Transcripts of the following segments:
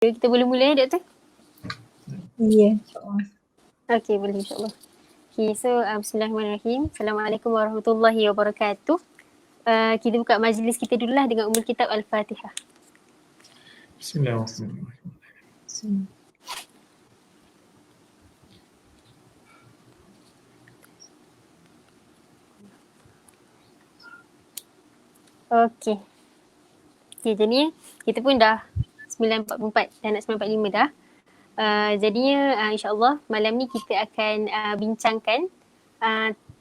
Kita boleh mula Doktor? Ya, insyaAllah. Okey, boleh insyaAllah. Okay, so bismillahirrahmanirrahim. Assalamualaikum warahmatullahi wabarakatuh. Kita buka majlis kita dulu lah dengan Ummul Kitab Al-Fatihah. Bismillahirrahmanirrahim. Okey. Okay, jadi kita pun dah 9.44 dah nak 9.45 dah. Jadinya insyaAllah malam ni kita akan bincangkan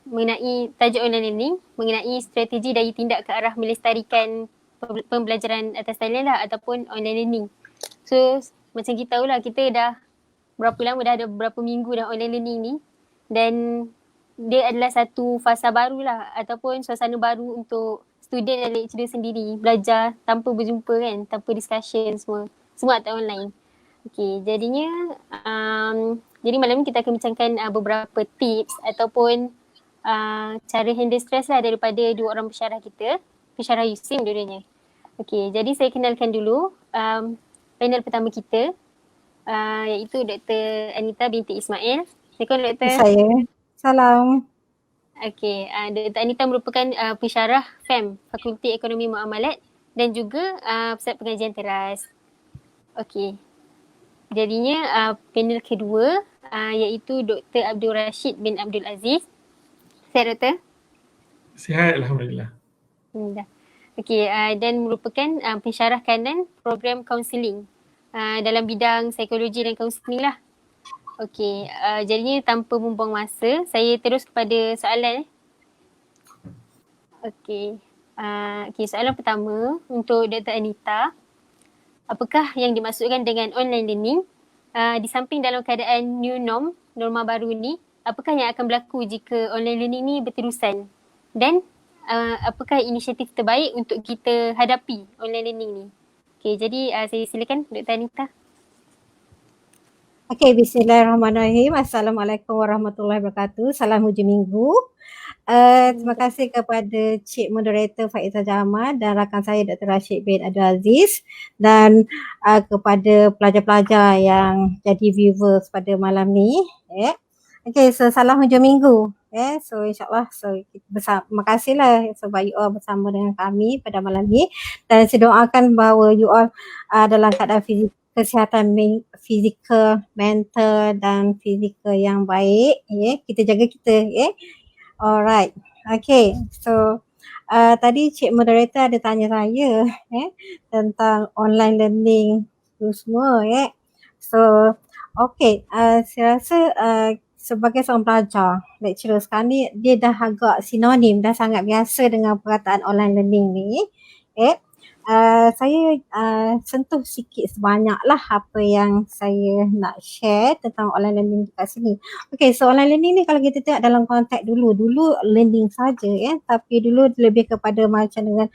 mengenai tajuk online learning, mengenai strategi daya tindak ke arah melestarikan pembelajaran atas talian lah ataupun online learning. So macam kita tahulah, kita dah berapa lama dah, ada beberapa minggu dah online learning ni, dan dia adalah satu fasa baru lah ataupun suasana baru untuk student dan lecturer sendiri belajar tanpa berjumpa kan, tanpa discussion semua atas online. Okay, jadinya jadi malam ni kita akan bincangkan beberapa tips ataupun cara handle stress lah daripada dua orang pensyarah kita, pensyarah USIM dua-duanya. Okay, jadi saya kenalkan dulu panel pertama kita, iaitu Dr. Anita binti Ismail. Assalamualaikum Dr. Saya. Salam. Okay, Dr. Anita merupakan pensyarah FEM, Fakulti Ekonomi Muamalat, dan juga Pusat Pengajian Teras. Okay. Jadinya panel kedua iaitu Dr. Abdul Rashid bin Abdul Aziz. Sihat Doktor? Sihat, Alhamdulillah. Okey, dan merupakan pensyarah kanan program kaunseling dalam bidang psikologi dan kaunseling lah. Okey, jadinya tanpa membuang masa, saya terus kepada soalan. Okey, soalan pertama untuk Dr. Anita. Apakah yang dimaksudkan dengan online learning? Di samping dalam keadaan new norm, norma baru ni, apakah yang akan berlaku jika online learning ni berterusan? Dan apakah inisiatif terbaik untuk kita hadapi online learning ni? Okay, jadi saya silakan Dr. Anita. Okay, bismillahirrahmanirrahim. Assalamualaikum warahmatullahi wabarakatuh. Salam hujung minggu. Terima kasih kepada Cik Moderator Faizah Jamal dan rakan saya Dr. Rashid bin Abdul Aziz, dan kepada pelajar-pelajar yang jadi viewers pada malam ni. Okay, so salam hujung minggu. So insyaAllah, terima kasihlah sebab you all bersama dengan kami pada malam ni, dan saya doakan bahawa you all dalam keadaan kesihatan fizikal, mental dan fizikal yang baik. Kita jaga kita. Alright, okay, so tadi Cik Moderator ada tanya saya tentang online learning tu semua. So, okay, saya rasa sebagai seorang pelajar, lecturer sekarang ni, dia dah agak sinonim, dah sangat biasa dengan perkataan online learning ni. Saya sentuh sikit sebanyak lah apa yang saya nak share tentang online learning dekat sini. Okay, so online learning ni kalau kita tengok dalam konteks dulu learning saja tapi dulu lebih kepada macam dengan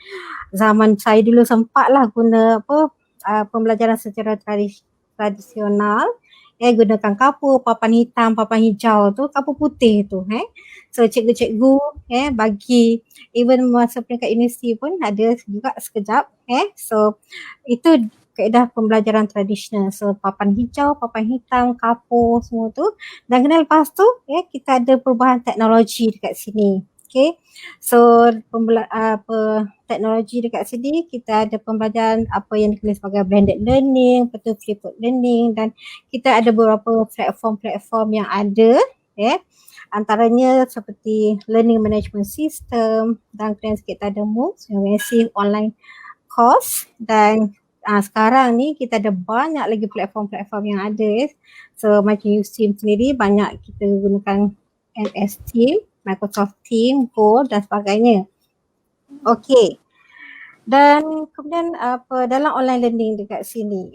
zaman saya dulu sempat lah guna pembelajaran secara tradisional. Gunakan kapur, papan hitam, papan hijau tu, kapur putih tu. So cikgu-cikgu bagi, even masa peringkat universiti pun ada juga sekejap. So itu kaedah pembelajaran tradisional. So papan hijau, papan hitam, kapur semua tu. Dan kemudian lepas tu kita ada perubahan teknologi dekat sini. Okay, so teknologi dekat sini kita ada pembelajaran apa yang dikenali sebagai blended learning, betul flipped learning, dan kita ada beberapa platform-platform yang ada antaranya seperti learning management system, dan kemudian kita ada MOOCs, massive online course, dan sekarang ni kita ada banyak lagi platform-platform yang ada. So macam USIM sendiri banyak kita gunakan MS Team, Microsoft Team, Go dan sebagainya. Okay. Dan kemudian dalam online learning dekat sini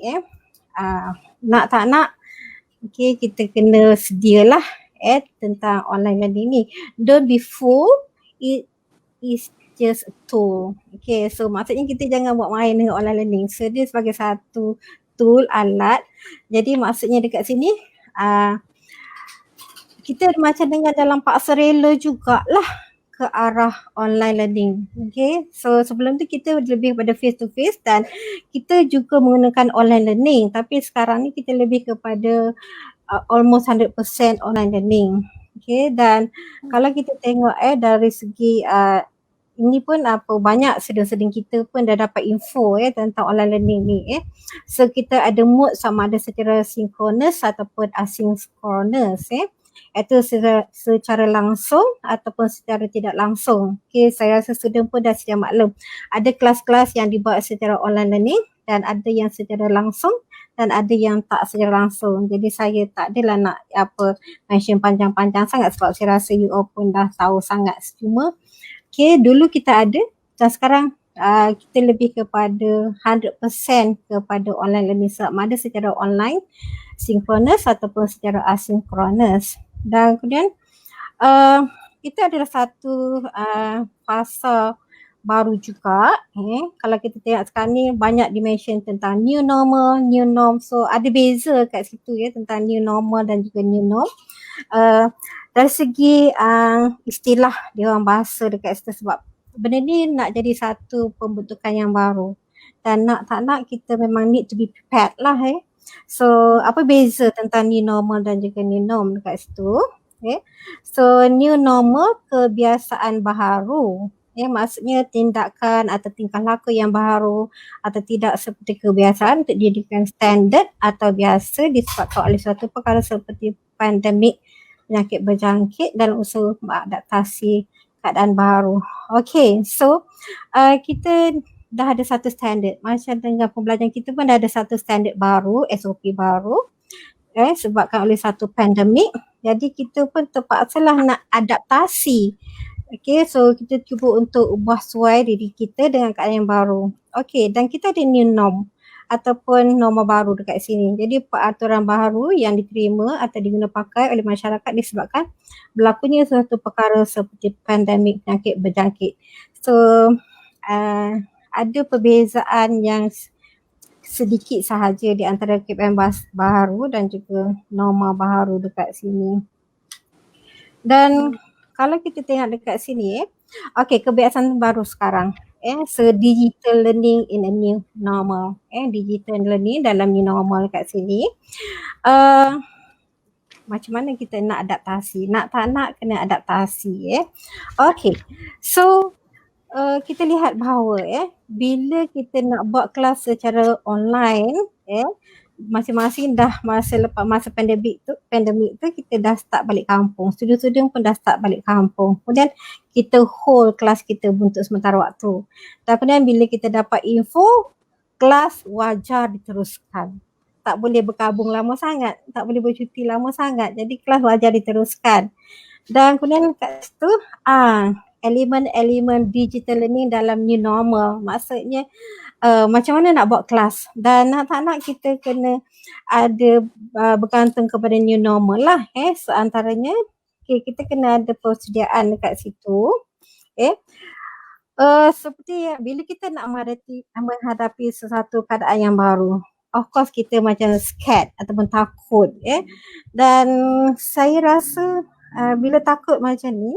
nak tak nak kita kena sedialah tentang online learning ni. Don't be fooled, it is just a tool. Okay, so maksudnya kita jangan buat main dengan online learning. So dia sebagai satu tool, alat. Jadi maksudnya dekat sini kita macam dengan dalam paksa rela jugalah. ke arah online learning. Okay, so sebelum tu kita lebih pada face to face dan kita juga menggunakan online learning, tapi sekarang ni kita lebih kepada almost 100% online learning. Okay, dan kalau kita tengok dari segi ini pun banyak student-student kita pun dah dapat info tentang online learning ni. So kita ada mode sama ada secara sinkronus ataupun asinkronus. Itu secara langsung ataupun secara tidak langsung. Okay, saya rasa student pun dah sedia maklum. Ada kelas-kelas yang dibuat secara online learning dan ada yang secara langsung dan ada yang tak secara langsung. Jadi saya tak adalah nak mention panjang-panjang sangat sebab saya rasa you all pun dah tahu sangat. Cuma dulu kita ada dan sekarang kita lebih kepada 100% kepada online learning sama ada secara online, sinkronus ataupun secara asinkronus. Dan kemudian kita adalah satu fasa baru juga. Kalau kita tengok sekarang ni banyak dimension tentang new normal, new norm. So ada beza kat situ tentang new normal dan juga new norm. Dari segi istilah dia orang bahasa dekat situ sebab benda ni nak jadi satu pembentukan yang baru dan nak tak nak kita memang need to be prepared lah. So apa beza tentang new normal dan juga new norm dekat situ? So new normal kebiasaan baharu. Maksudnya tindakan atau tingkah laku yang baru atau tidak seperti kebiasaan untuk dijadikan standard atau biasa disebabkan oleh suatu perkara seperti pandemik, penyakit berjangkit dan usaha mengadaptasi keadaan baru. Okay, so kita dah ada satu standard. Macam dengan pembelajaran kita pun dah ada satu standard baru, SOP baru sebabkan oleh satu pandemik. Jadi kita pun terpaksalah nak adaptasi. Okay, so kita cuba untuk ubah suai diri kita dengan keadaan yang baru. Okay, dan kita ada new norm ataupun norma baru dekat sini. Jadi peraturan baru yang diterima atau diguna pakai oleh masyarakat disebabkan berlakunya suatu perkara seperti pandemik, penyakit berjangkit. So ada perbezaan yang sedikit sahaja di antara KPM baharu dan juga norma baharu dekat sini. Dan kalau kita tengok dekat sini, kebiasaan baru sekarang. So digital learning in a new normal. Digital learning dalam new normal kat sini. Macam mana kita nak adaptasi? Nak tak nak kena adaptasi. Okay. So kita lihat bahawa bila kita nak buat kelas secara online, masing-masing dah lepas masa pandemik tu kita dah start balik kampung. Student-student pun dah start balik kampung. Kemudian kita hold kelas kita untuk sementara waktu. Dan kemudian bila kita dapat info, kelas wajar diteruskan. Tak boleh berkabung lama sangat, tak boleh bercuti lama sangat. Jadi kelas wajar diteruskan. Dan kemudian kat situ elemen-elemen digital learning dalam new normal. Maksudnya macam mana nak buat kelas dan nak tak nak kita kena ada bergantung kepada new normal lah. Seantaranya kita kena ada persediaan dekat situ. Seperti bila kita nak menghadapi sesuatu keadaan yang baru, of course kita macam scared ataupun takut. Dan saya rasa bila takut macam ni,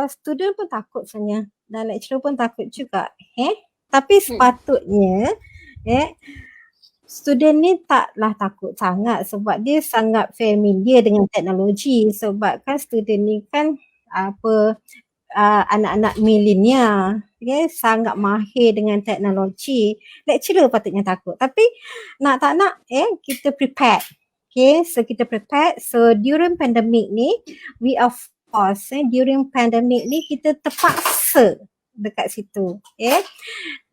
student pun takut sebenarnya dan lecturer pun takut juga. Tapi sepatutnya student ni taklah takut sangat sebab dia sangat familiar dengan teknologi sebab kan student ni kan anak-anak milenial, sangat mahir dengan teknologi. Lecturer patutnya takut tapi nak tak nak kita prepared. So kita prepared. So during pandemic ni we are forced, during pandemic ni kita terpaksa dekat situ.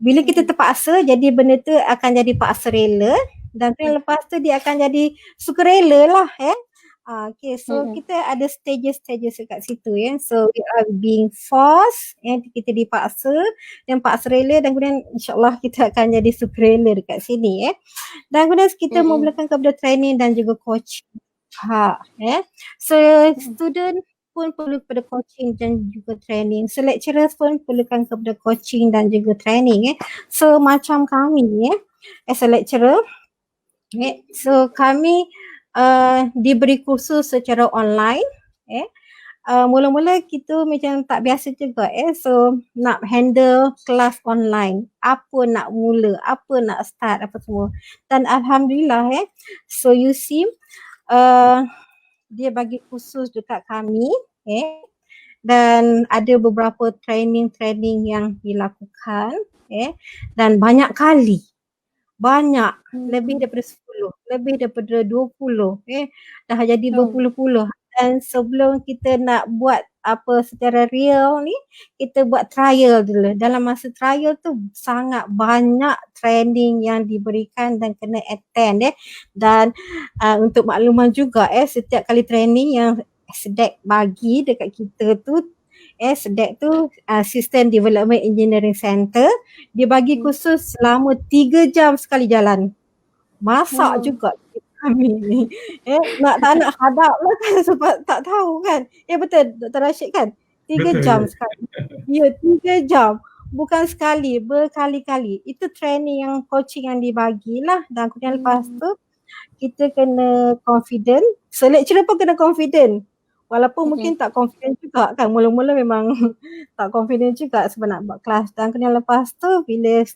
Bila kita terpaksa, jadi benda tu akan jadi paksa rela dan lepas tu dia akan jadi sukarela lah. So kita ada stages dekat situ. So we are being forced, kita dipaksa dan paksa rela dan kemudian insyaAllah kita akan jadi sukarela dekat sini. Dan kemudian kita memulakan kepada training dan juga coaching. So student pun perlu kepada coaching dan juga training. So lecturers pun perlukan kepada coaching dan juga training. So macam kami as a lecturer, so kami diberi kursus secara online mula-mula kita macam tak biasa juga so nak handle kelas online, apa nak mula, apa nak start, apa semua. Dan Alhamdulillah so USIM dia bagi khusus dekat kami dan ada beberapa training yang dilakukan dan banyak kali, lebih daripada 10, lebih daripada 20 dah jadi berpuluh-puluh. Dan sebelum kita nak buat apa secara real ni, kita buat trial dulu. Dalam masa trial tu sangat banyak training yang diberikan dan kena attend dan untuk makluman juga setiap kali training yang SDEC bagi dekat kita tu SDEC tu System Development Engineering Center, dia bagi khusus selama 3 jam sekali jalan. Masak juga kami ni. Tak nak hadap lah kan sebab tak tahu kan. Betul Dr. Rashid kan? 3 jam sekali. Ya, 3 jam. Bukan sekali, berkali-kali. Itu training yang coaching yang dibagilah. Dan kemudian lepas tu kita kena confident. So lecturer pun kena confident. Walaupun mungkin tak confident juga kan. Mula-mula memang tak confident juga sebab nak buat kelas. Dan kemudian lepas tu bila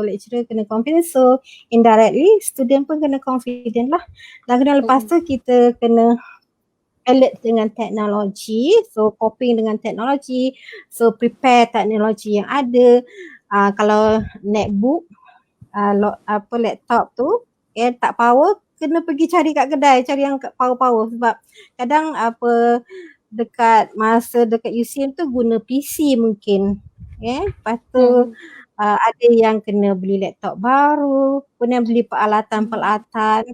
lecturer kena confident, so indirectly student pun kena confident lah. Dan kemudian lepas tu kita kena alert dengan teknologi, so coping dengan teknologi, so prepare teknologi yang ada. Kalau netbook, laptop tu tak power, kena pergi cari kat kedai, cari yang power-power sebab kadang dekat USIM tu guna PC mungkin. Lepas tu ada yang kena beli laptop baru, kemudian beli peralatan-peralatan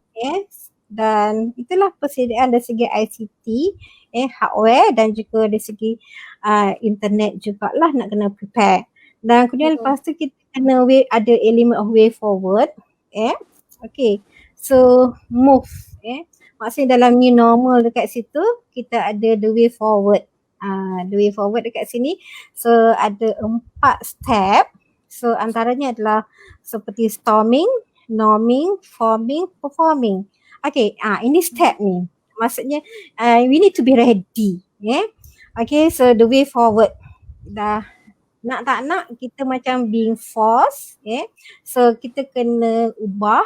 dan itulah persediaan dari segi ICT, hardware dan juga dari segi internet jugalah nak kena prepare. Dan kemudian lepas tu kita kena ada element of way forward. Okay. So move maksudnya dalam new normal dekat situ kita ada the way forward. The way forward dekat sini so ada 4 step. So antaranya adalah seperti storming, norming, forming, performing. Okay, ini step ni. Maksudnya we need to be ready. Okay, so the way forward. Dah nak tak nak kita macam being forced. So kita kena ubah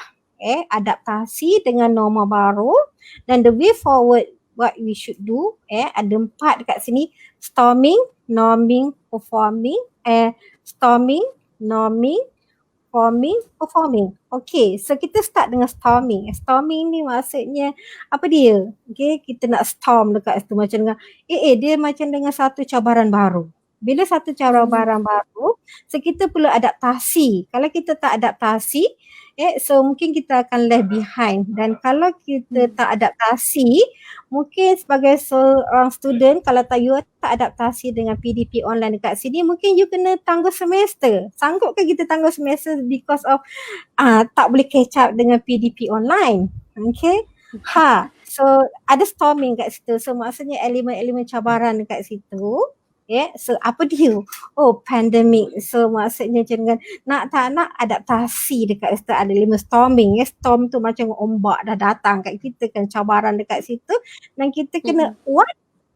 adaptasi dengan norma baru dan the way forward what we should do ada 4 dekat sini: storming, norming, performing, storming, norming, forming, performing. Okay, so kita start dengan storming. Storming ni maksudnya apa dia? Okay, kita nak storm dekat situ macam dengan dia macam dengan satu cabaran baru. Bila satu cabaran baru, so kita perlu adaptasi. Kalau kita tak adaptasi, so mungkin kita akan left behind. Dan kalau kita tak adaptasi, mungkin sebagai seorang student, kalau you tak adaptasi dengan PDP online dekat sini, mungkin you kena tangguh semester. Sanggup ke kita tangguh semester because of tak boleh catch up dengan PDP online? Okay. So ada storming kat situ. So maksudnya elemen-elemen cabaran dekat situ. So apa dia? Pandemic. So maksudnya jangan nak tak nak adaptasi dekat situ ada elemen storming. Storm tu macam ombak dah datang kat kita kan, cabaran dekat situ dan kita kena what?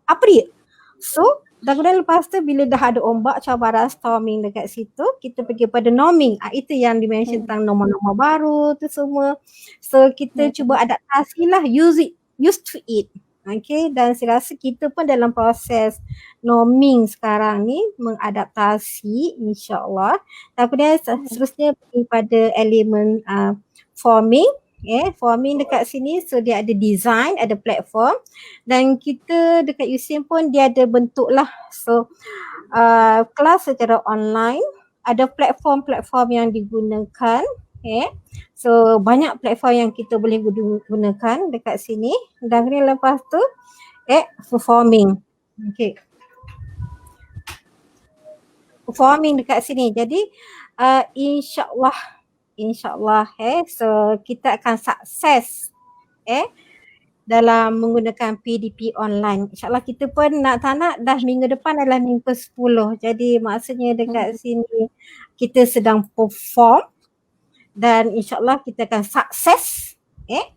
Apa dia? So dan kemudian lepas tu bila dah ada ombak, cabaran, storming dekat situ, kita pergi pada norming. Itu yang dimention tentang norma-norma baru tu semua. So kita cuba adaptasi lah, used to it. Okay, dan saya rasa kita pun dalam proses norming sekarang ni mengadaptasi insyaAllah. Dan kemudian seterusnya pada elemen forming. Forming dekat sini so dia ada design, ada platform dan kita dekat USIM pun dia ada bentuk lah. So kelas secara online, ada platform-platform yang digunakan. So banyak platform yang kita boleh gunakan dekat sini dan kemudian lepas tu performing. Okay. Performing dekat sini. Jadi insyaAllah so kita akan sukses dalam menggunakan PDP online. InsyaAllah kita pun nak tak nak dah minggu depan adalah minggu 10. Jadi maksudnya dekat sini kita sedang perform dan insyaAllah kita akan sukses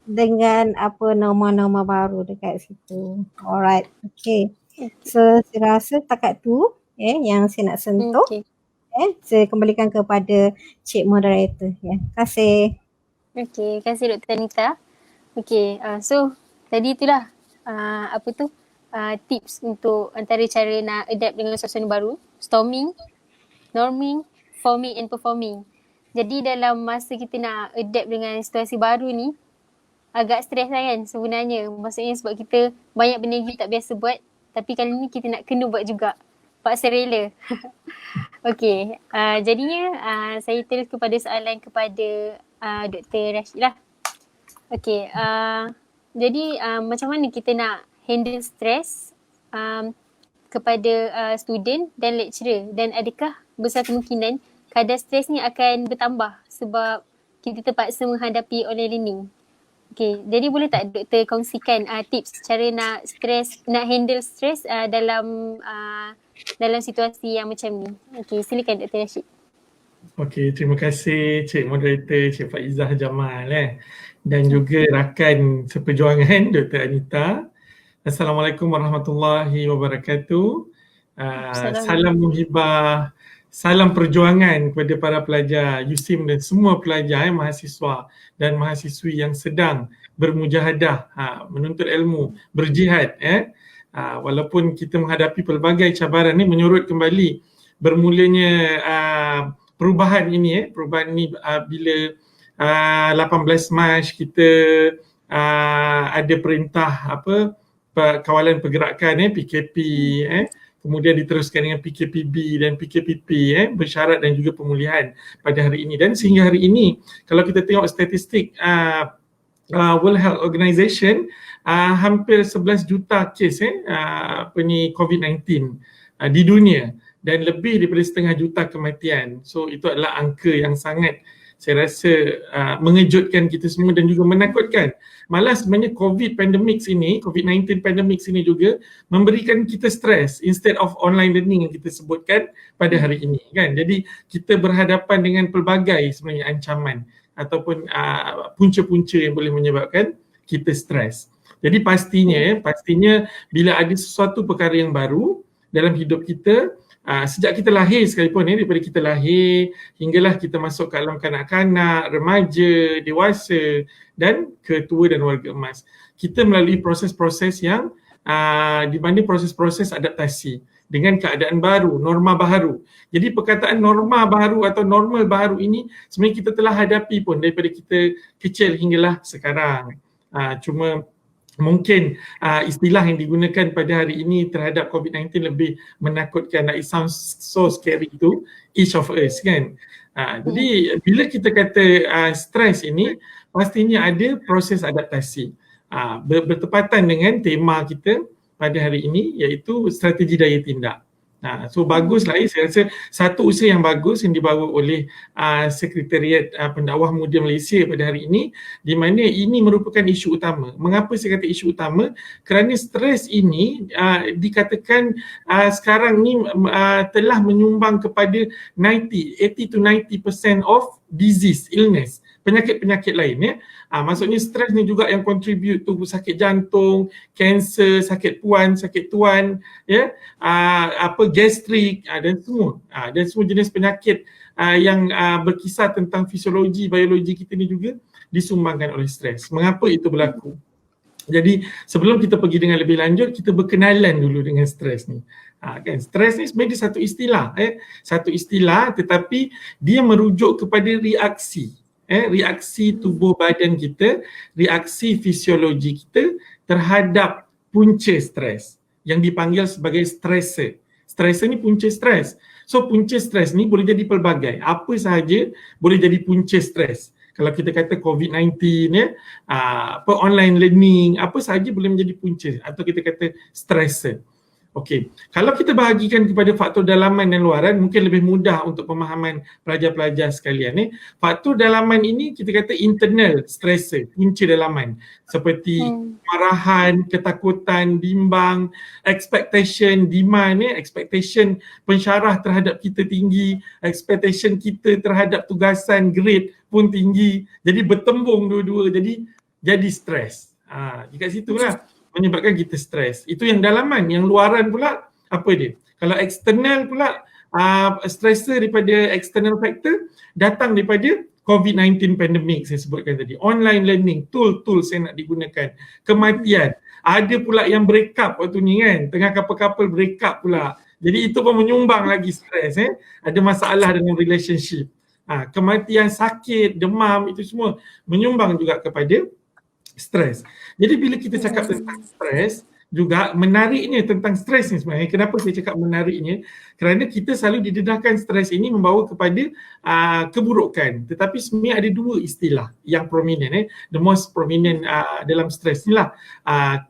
dengan apa norma-norma baru dekat situ. Alright, okay. So saya rasa takat tu yang saya nak sentuh. Okay. Saya kembalikan kepada Cik Moderator. Terima kasih. Okay, terima kasih Dr. Anita. Okay, so tadi itulah tips untuk antara cara nak adapt dengan suasana baru. Storming, norming, forming and performing. Jadi dalam masa kita nak adapt dengan situasi baru ni, agak stres lah kan sebenarnya. Maksudnya sebab kita banyak benda yang kita tak biasa buat, tapi kali ni kita nak kena buat juga. Paksa rela. Okay, jadinya saya terus kepada soalan kepada Dr. Rashid lah. Okay, jadi macam mana kita nak handle stres kepada student dan lecturer, dan adakah besar kemungkinan kadar stres ni akan bertambah sebab kita terpaksa menghadapi online learning? Okay, jadi boleh tak Doktor kongsikan tips cara nak handle stres dalam situasi yang macam ni? Okay, silakan Dr. Rashid. Okey, terima kasih Cik Moderator, Cik Faizah Jamal dan juga rakan seperjuangan Dr. Anita. Assalamualaikum warahmatullahi wabarakatuh. Salam muhibah, salam perjuangan kepada para pelajar USIM dan semua pelajar mahasiswa dan mahasiswi yang sedang bermujahadah, menuntut ilmu, berjihad. Walaupun kita menghadapi pelbagai cabaran ni, menyurut kembali bermulanya perubahan ini bila 18 Mac kita ada perintah kawalan pergerakan PKP, kemudian diteruskan dengan PKPB dan PKPP, bersyarat dan juga pemulihan pada hari ini. Dan sehingga hari ini kalau kita tengok statistik World Health Organization, hampir 11 juta kes COVID-19 di dunia dan lebih daripada setengah juta kematian. So itu adalah angka yang sangat, saya rasa mengejutkan kita semua dan juga menakutkan. Malah sebenarnya COVID-19 pandemic ini juga memberikan kita stres instead of online learning yang kita sebutkan pada hari ini kan. Jadi kita berhadapan dengan pelbagai sebenarnya ancaman ataupun punca-punca yang boleh menyebabkan kita stres. Jadi pastinya bila ada sesuatu perkara yang baru dalam hidup kita, sejak kita lahir sekalipun, daripada kita lahir hinggalah kita masuk ke alam kanak-kanak, remaja, dewasa dan ketua dan warga emas, kita melalui proses-proses yang di mana proses-proses adaptasi dengan keadaan baru, norma baru. Jadi perkataan norma baru atau normal baru ini sebenarnya kita telah hadapi pun daripada kita kecil hinggalah sekarang. Cuma mungkin istilah yang digunakan pada hari ini terhadap COVID-19 lebih menakutkan. It sounds so scary to each of us kan. Jadi bila kita kata stres ini, pastinya ada proses adaptasi. Bertepatan dengan tema kita pada hari ini, iaitu strategi daya tindak. So baguslah, saya rasa satu usaha yang bagus yang dibawa oleh Sekretariat Pendakwah Muda Malaysia pada hari ini, di mana ini merupakan isu utama. Mengapa saya kata isu utama? Kerana stres ini dikatakan sekarang ni telah menyumbang kepada 80 to 90% of disease, illness, penyakit-penyakit lain maksudnya stres ni juga yang contribute tu sakit jantung, kanser, sakit puan, sakit tuan, gastrik dan semua jenis penyakit yang berkisar tentang fisiologi, biologi kita ni juga disumbangkan oleh stres. Mengapa itu berlaku? Jadi sebelum kita pergi dengan lebih lanjut, kita berkenalan dulu dengan stres ni. Kan, stres ni sebenarnya satu istilah tetapi dia merujuk kepada reaksi tubuh badan kita, reaksi fisiologi kita terhadap punca stres yang dipanggil sebagai stressor. Stressor ni punca stres. So punca stres ni boleh jadi pelbagai. Apa sahaja boleh jadi punca stres. Kalau kita kata COVID-19 online learning, apa sahaja boleh menjadi punca atau kita kata stressor. Okey, kalau kita bahagikan kepada faktor dalaman dan luaran, mungkin lebih mudah untuk pemahaman pelajar-pelajar sekalian. Faktor dalaman ini kita kata internal stressor, punca dalaman, seperti kemarahan, ketakutan, bimbang, expectation, demand, expectation pensyarah terhadap kita tinggi, expectation kita terhadap tugasan, grade pun tinggi. Jadi bertembung dua-dua, jadi stres. Dekat situlah. menyebabkan kita stres. Itu yang dalaman. Yang luaran pula apa dia? Kalau eksternal pula, stressor daripada external factor datang daripada COVID-19 pandemic saya sebutkan tadi. Online learning, tools yang nak digunakan. Kematian. Ada pula yang break up waktu ni kan. Tengah couple-couple break up pula. Jadi itu pun menyumbang lagi stres. Ada masalah dengan relationship. Kematian, sakit, demam, itu semua menyumbang juga kepada stres. Jadi bila kita cakap tentang stres, juga menariknya tentang stres ni sebenarnya. Kenapa saya cakap menariknya? Kerana kita selalu didedahkan stres ini membawa kepada keburukan. Tetapi sebenarnya ada dua istilah yang prominent. The most prominent dalam stres ni lah.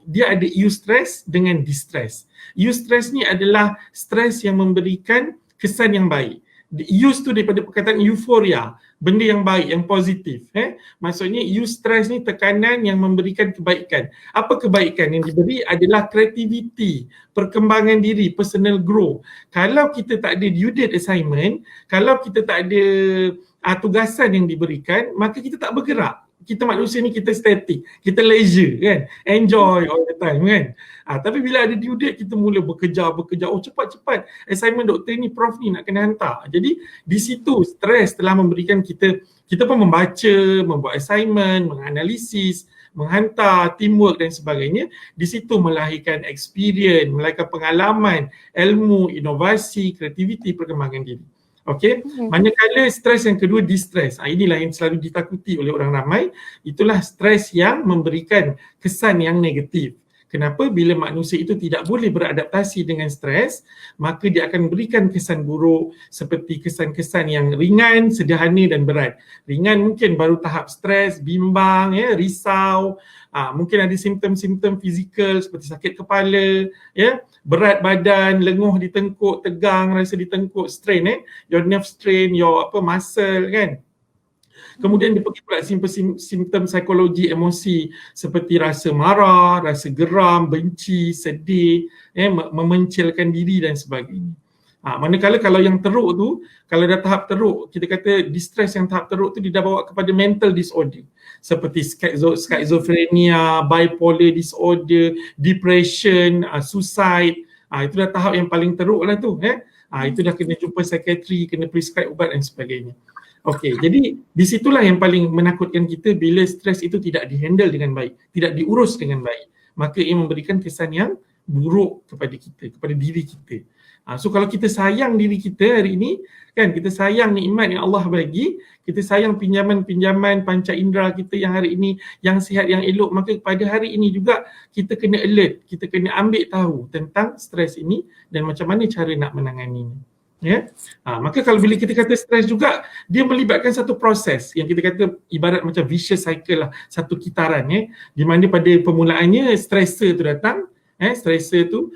Dia ada eustress dengan distress. Eustress ni adalah stres yang memberikan kesan yang baik. Use tu daripada perkataan euphoria, benda yang baik, yang positif. Maksudnya eustress ni tekanan yang memberikan kebaikan. Apa kebaikan yang diberi adalah creativity, perkembangan diri, personal growth. Kalau kita tak ada due date assignment, kalau kita tak ada tugasan yang diberikan, maka kita tak bergerak. Kita manusia ni kita static, kita leisure kan, enjoy all the time kan. Tapi bila ada due date kita mula bekerja, oh cepat-cepat assignment doktor ni, prof ni nak kena hantar. Jadi di situ stres telah memberikan kita pun membaca, membuat assignment, menganalisis, menghantar, teamwork dan sebagainya. Di situ melahirkan experience, melahirkan pengalaman, ilmu, inovasi, kreativiti, perkembangan diri. Okey, manakala stres yang kedua distress. Inilah yang selalu ditakuti oleh orang ramai. Itulah stres yang memberikan kesan yang negatif. Kenapa? Bila manusia itu tidak boleh beradaptasi dengan stres, maka dia akan berikan kesan buruk seperti kesan-kesan yang ringan, sederhana dan berat. Ringan mungkin baru tahap stres, bimbang, risau, mungkin ada simptom-simptom fizikal seperti sakit kepala, berat badan, lenguh di tengkuk, tegang, rasa di tengkuk, strain, your nerve strain, your muscle kan. Kemudian dia pergi pula simptom psikologi emosi seperti rasa marah, rasa geram, benci, sedih, memencilkan diri dan sebagainya. Manakala kalau yang teruk tu, kalau dah tahap teruk, kita kata distress yang tahap teruk tu dia dah bawa kepada mental disorder seperti schizophrenia, bipolar disorder, depression, suicide. Itu dah tahap yang paling teruk lah tu. Itu dah kena jumpa psikiatri, kena prescribe ubat dan sebagainya. Okey, jadi di situlah yang paling menakutkan kita bila stres itu tidak dihandle dengan baik, tidak diurus dengan baik. Maka ia memberikan kesan yang buruk kepada kita, kepada diri kita. So kalau kita sayang diri kita hari ini, kan, kita sayang nikmat yang Allah bagi, kita sayang pinjaman-pinjaman panca indera kita yang hari ini yang sihat, yang elok, maka pada hari ini juga kita kena alert, kita kena ambil tahu tentang stres ini dan macam mana cara nak menanganinya. Maka kalau bila kita kata stres juga, dia melibatkan satu proses yang kita kata ibarat macam vicious cycle lah, satu kitaran di mana pada permulaannya stressor tu datang, stressor tu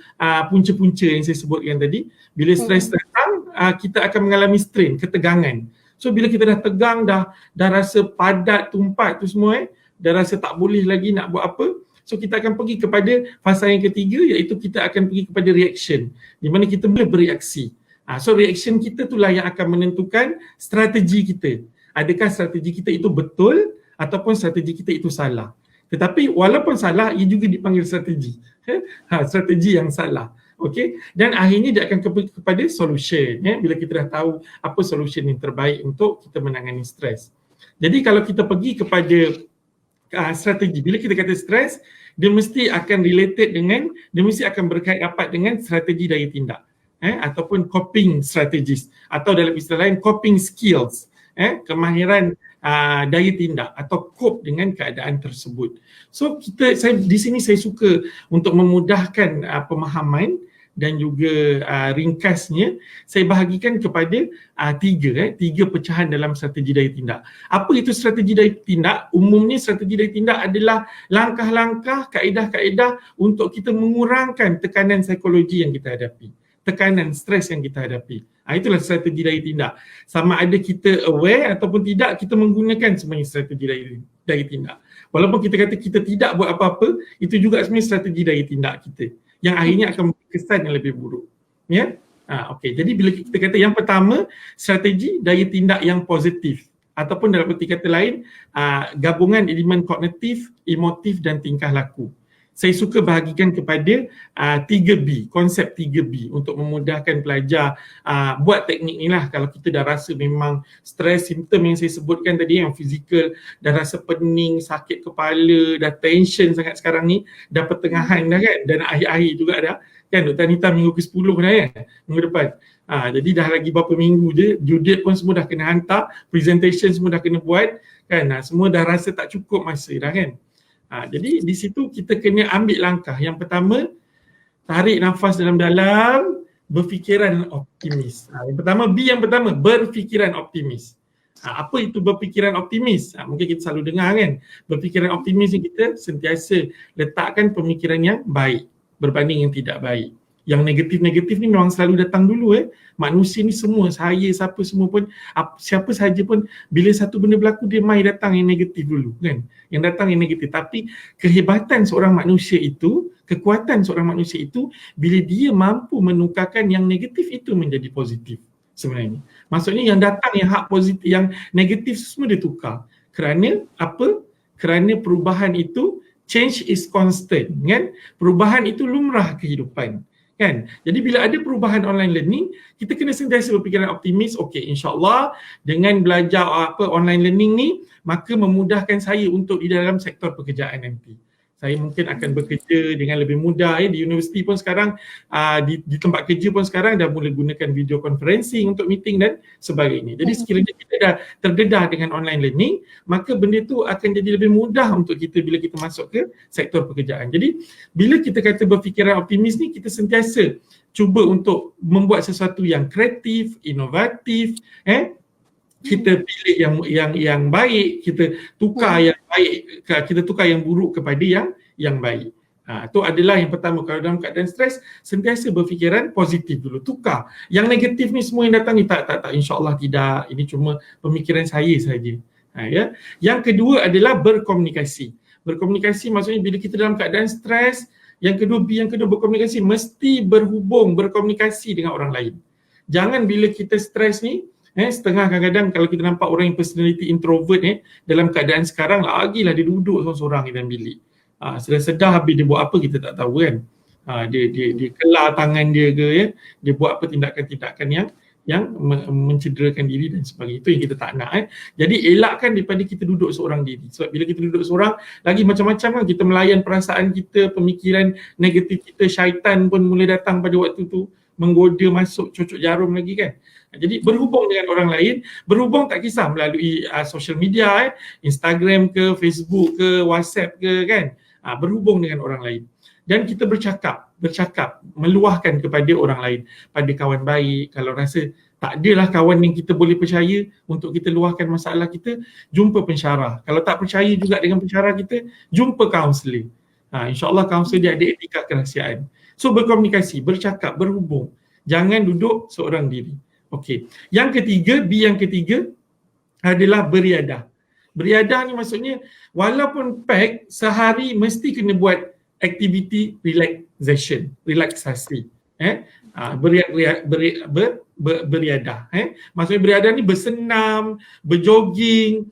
punca-punca yang saya sebutkan tadi. Bila stres datang, kita akan mengalami strain, ketegangan. So bila kita dah tegang, dah rasa padat, tumpat tu semua, dah rasa tak boleh lagi nak buat apa, so kita akan pergi kepada fasa yang ketiga, iaitu kita akan pergi kepada reaction, di mana kita boleh bereaksi. So reaction kita itulah yang akan menentukan strategi kita. Adakah strategi kita itu betul ataupun strategi kita itu salah. Tetapi walaupun salah, ia juga dipanggil strategi. Strategi yang salah. Okay? Dan akhirnya dia akan kepada solution. Bila kita dah tahu apa solution yang terbaik untuk kita menangani stres. Jadi kalau kita pergi kepada strategi, bila kita kata stres, dia mesti akan related dengan, dia mesti akan berkait rapat dengan strategi daya tindak. Ataupun coping strategies, atau dalam istilah lain coping skills, kemahiran daya tindak atau cope dengan keadaan tersebut. So di sini saya suka untuk memudahkan pemahaman dan juga ringkasnya saya bahagikan kepada tiga pecahan dalam strategi daya tindak. Apa itu strategi daya tindak? Umumnya strategi daya tindak adalah langkah-langkah, kaedah-kaedah untuk kita mengurangkan tekanan psikologi yang kita hadapi, tekanan stres yang kita hadapi. Itulah strategi daya tindak. Sama ada kita aware ataupun tidak, kita menggunakan sebenarnya strategi daya tindak. Walaupun kita kata kita tidak buat apa-apa, itu juga sebenarnya strategi daya tindak kita yang akhirnya akan kesan yang lebih buruk. Okey. Jadi bila kita kata yang pertama, strategi daya tindak yang positif, ataupun dalam erti kata lain, gabungan elemen kognitif, emotif dan tingkah laku. saya suka bahagikan kepada 3B, konsep 3B untuk memudahkan pelajar buat teknik ni lah. Kalau kita dah rasa memang stres, simptom yang saya sebutkan tadi yang fizikal, dah rasa pening, sakit kepala, dah tension sangat sekarang ni, dah pertengahan dah kan, dan akhir-akhir juga dah kan, Dr. Anita minggu ke-10 dah ya, minggu depan. Jadi dah lagi berapa minggu je, due date pun semua dah kena hantar, presentation semua dah kena buat kan, semua dah rasa tak cukup masa dah kan. Jadi di situ kita kena ambil langkah. Yang pertama, tarik nafas dalam-dalam, berfikiran optimis. Yang pertama, B yang pertama, berfikiran optimis. Apa itu berfikiran optimis? Mungkin kita selalu dengar kan, berfikiran optimis ni kita sentiasa letakkan pemikiran yang baik berbanding yang tidak baik. Yang negatif-negatif ni memang selalu datang dulu. Manusia ni semua, saya, siapa semua pun, siapa sahaja pun, bila satu benda berlaku dia mai datang yang negatif dulu kan. Yang datang yang negatif. Tapi kehebatan seorang manusia itu, kekuatan seorang manusia itu, bila dia mampu menukarkan yang negatif itu menjadi positif sebenarnya. Maksudnya yang datang yang hak positif, yang negatif semua dia tukar. Kerana apa? Kerana perubahan itu, change is constant kan. Perubahan itu lumrah kehidupan. Kan? Jadi bila ada perubahan online learning, kita kena sentiasa berfikiran optimis. Okey, insya-Allah dengan belajar online learning ni, maka memudahkan saya untuk di dalam sektor pekerjaan nanti. Saya mungkin akan bekerja dengan lebih mudah di universiti pun sekarang, di tempat kerja pun sekarang dah mula gunakan video conferencing untuk meeting dan sebagainya. Jadi sekiranya kita dah terdedah dengan online learning, maka benda tu akan jadi lebih mudah untuk kita bila kita masuk ke sektor pekerjaan. Jadi bila kita kata berfikiran optimis ni, kita sentiasa cuba untuk membuat sesuatu yang kreatif, inovatif, kita pilih yang baik, kita tukar yang baik, kita tukar yang buruk kepada yang baik. Itu adalah yang pertama. Kalau dalam keadaan stres, sentiasa berfikiran positif dulu, tukar. Yang negatif ni semua yang datang ni tak, insya-Allah tidak. Ini cuma pemikiran saya saja. Ya. Yang kedua adalah berkomunikasi. Berkomunikasi maksudnya bila kita dalam keadaan stres, yang kedua berkomunikasi, mesti berkomunikasi dengan orang lain. Jangan bila kita stres ni, setengah kadang-kadang kalau kita nampak orang yang personality introvert dalam keadaan sekarang lagilah dia duduk seorang-seorang di dalam bilik. Sedar-sedar habis dia buat apa kita tak tahu kan. Dia kelar tangan dia ke dia buat apa tindakan-tindakan yang mencederakan diri dan sebagainya. Itu yang kita tak nak. Jadi elakkan daripada kita duduk seorang diri. Sebab bila kita duduk seorang, lagi macam-macam kan kita melayan perasaan kita, pemikiran negatif kita, syaitan pun mula datang pada waktu tu, menggoda masuk cocok jarum lagi kan. Jadi berhubung dengan orang lain, berhubung tak kisah melalui social media, Instagram ke, Facebook ke, WhatsApp ke kan. Berhubung dengan orang lain. Dan kita bercakap, meluahkan kepada orang lain, pada kawan baik. Kalau rasa tak adalah kawan yang kita boleh percaya untuk kita luahkan masalah kita, jumpa pensyarah. Kalau tak percaya juga dengan pensyarah kita, jumpa kaunselor. InsyaAllah kaunselor dia ada etika kerahsiaan. So berkomunikasi, bercakap, berhubung. Jangan duduk seorang diri. Okey. Yang ketiga, B yang ketiga adalah beriadah. Beriadah ni maksudnya walaupun pack, sehari mesti kena buat aktiviti relaksasi. Beriadah. Maksudnya beriadah ni bersenam, berjogging,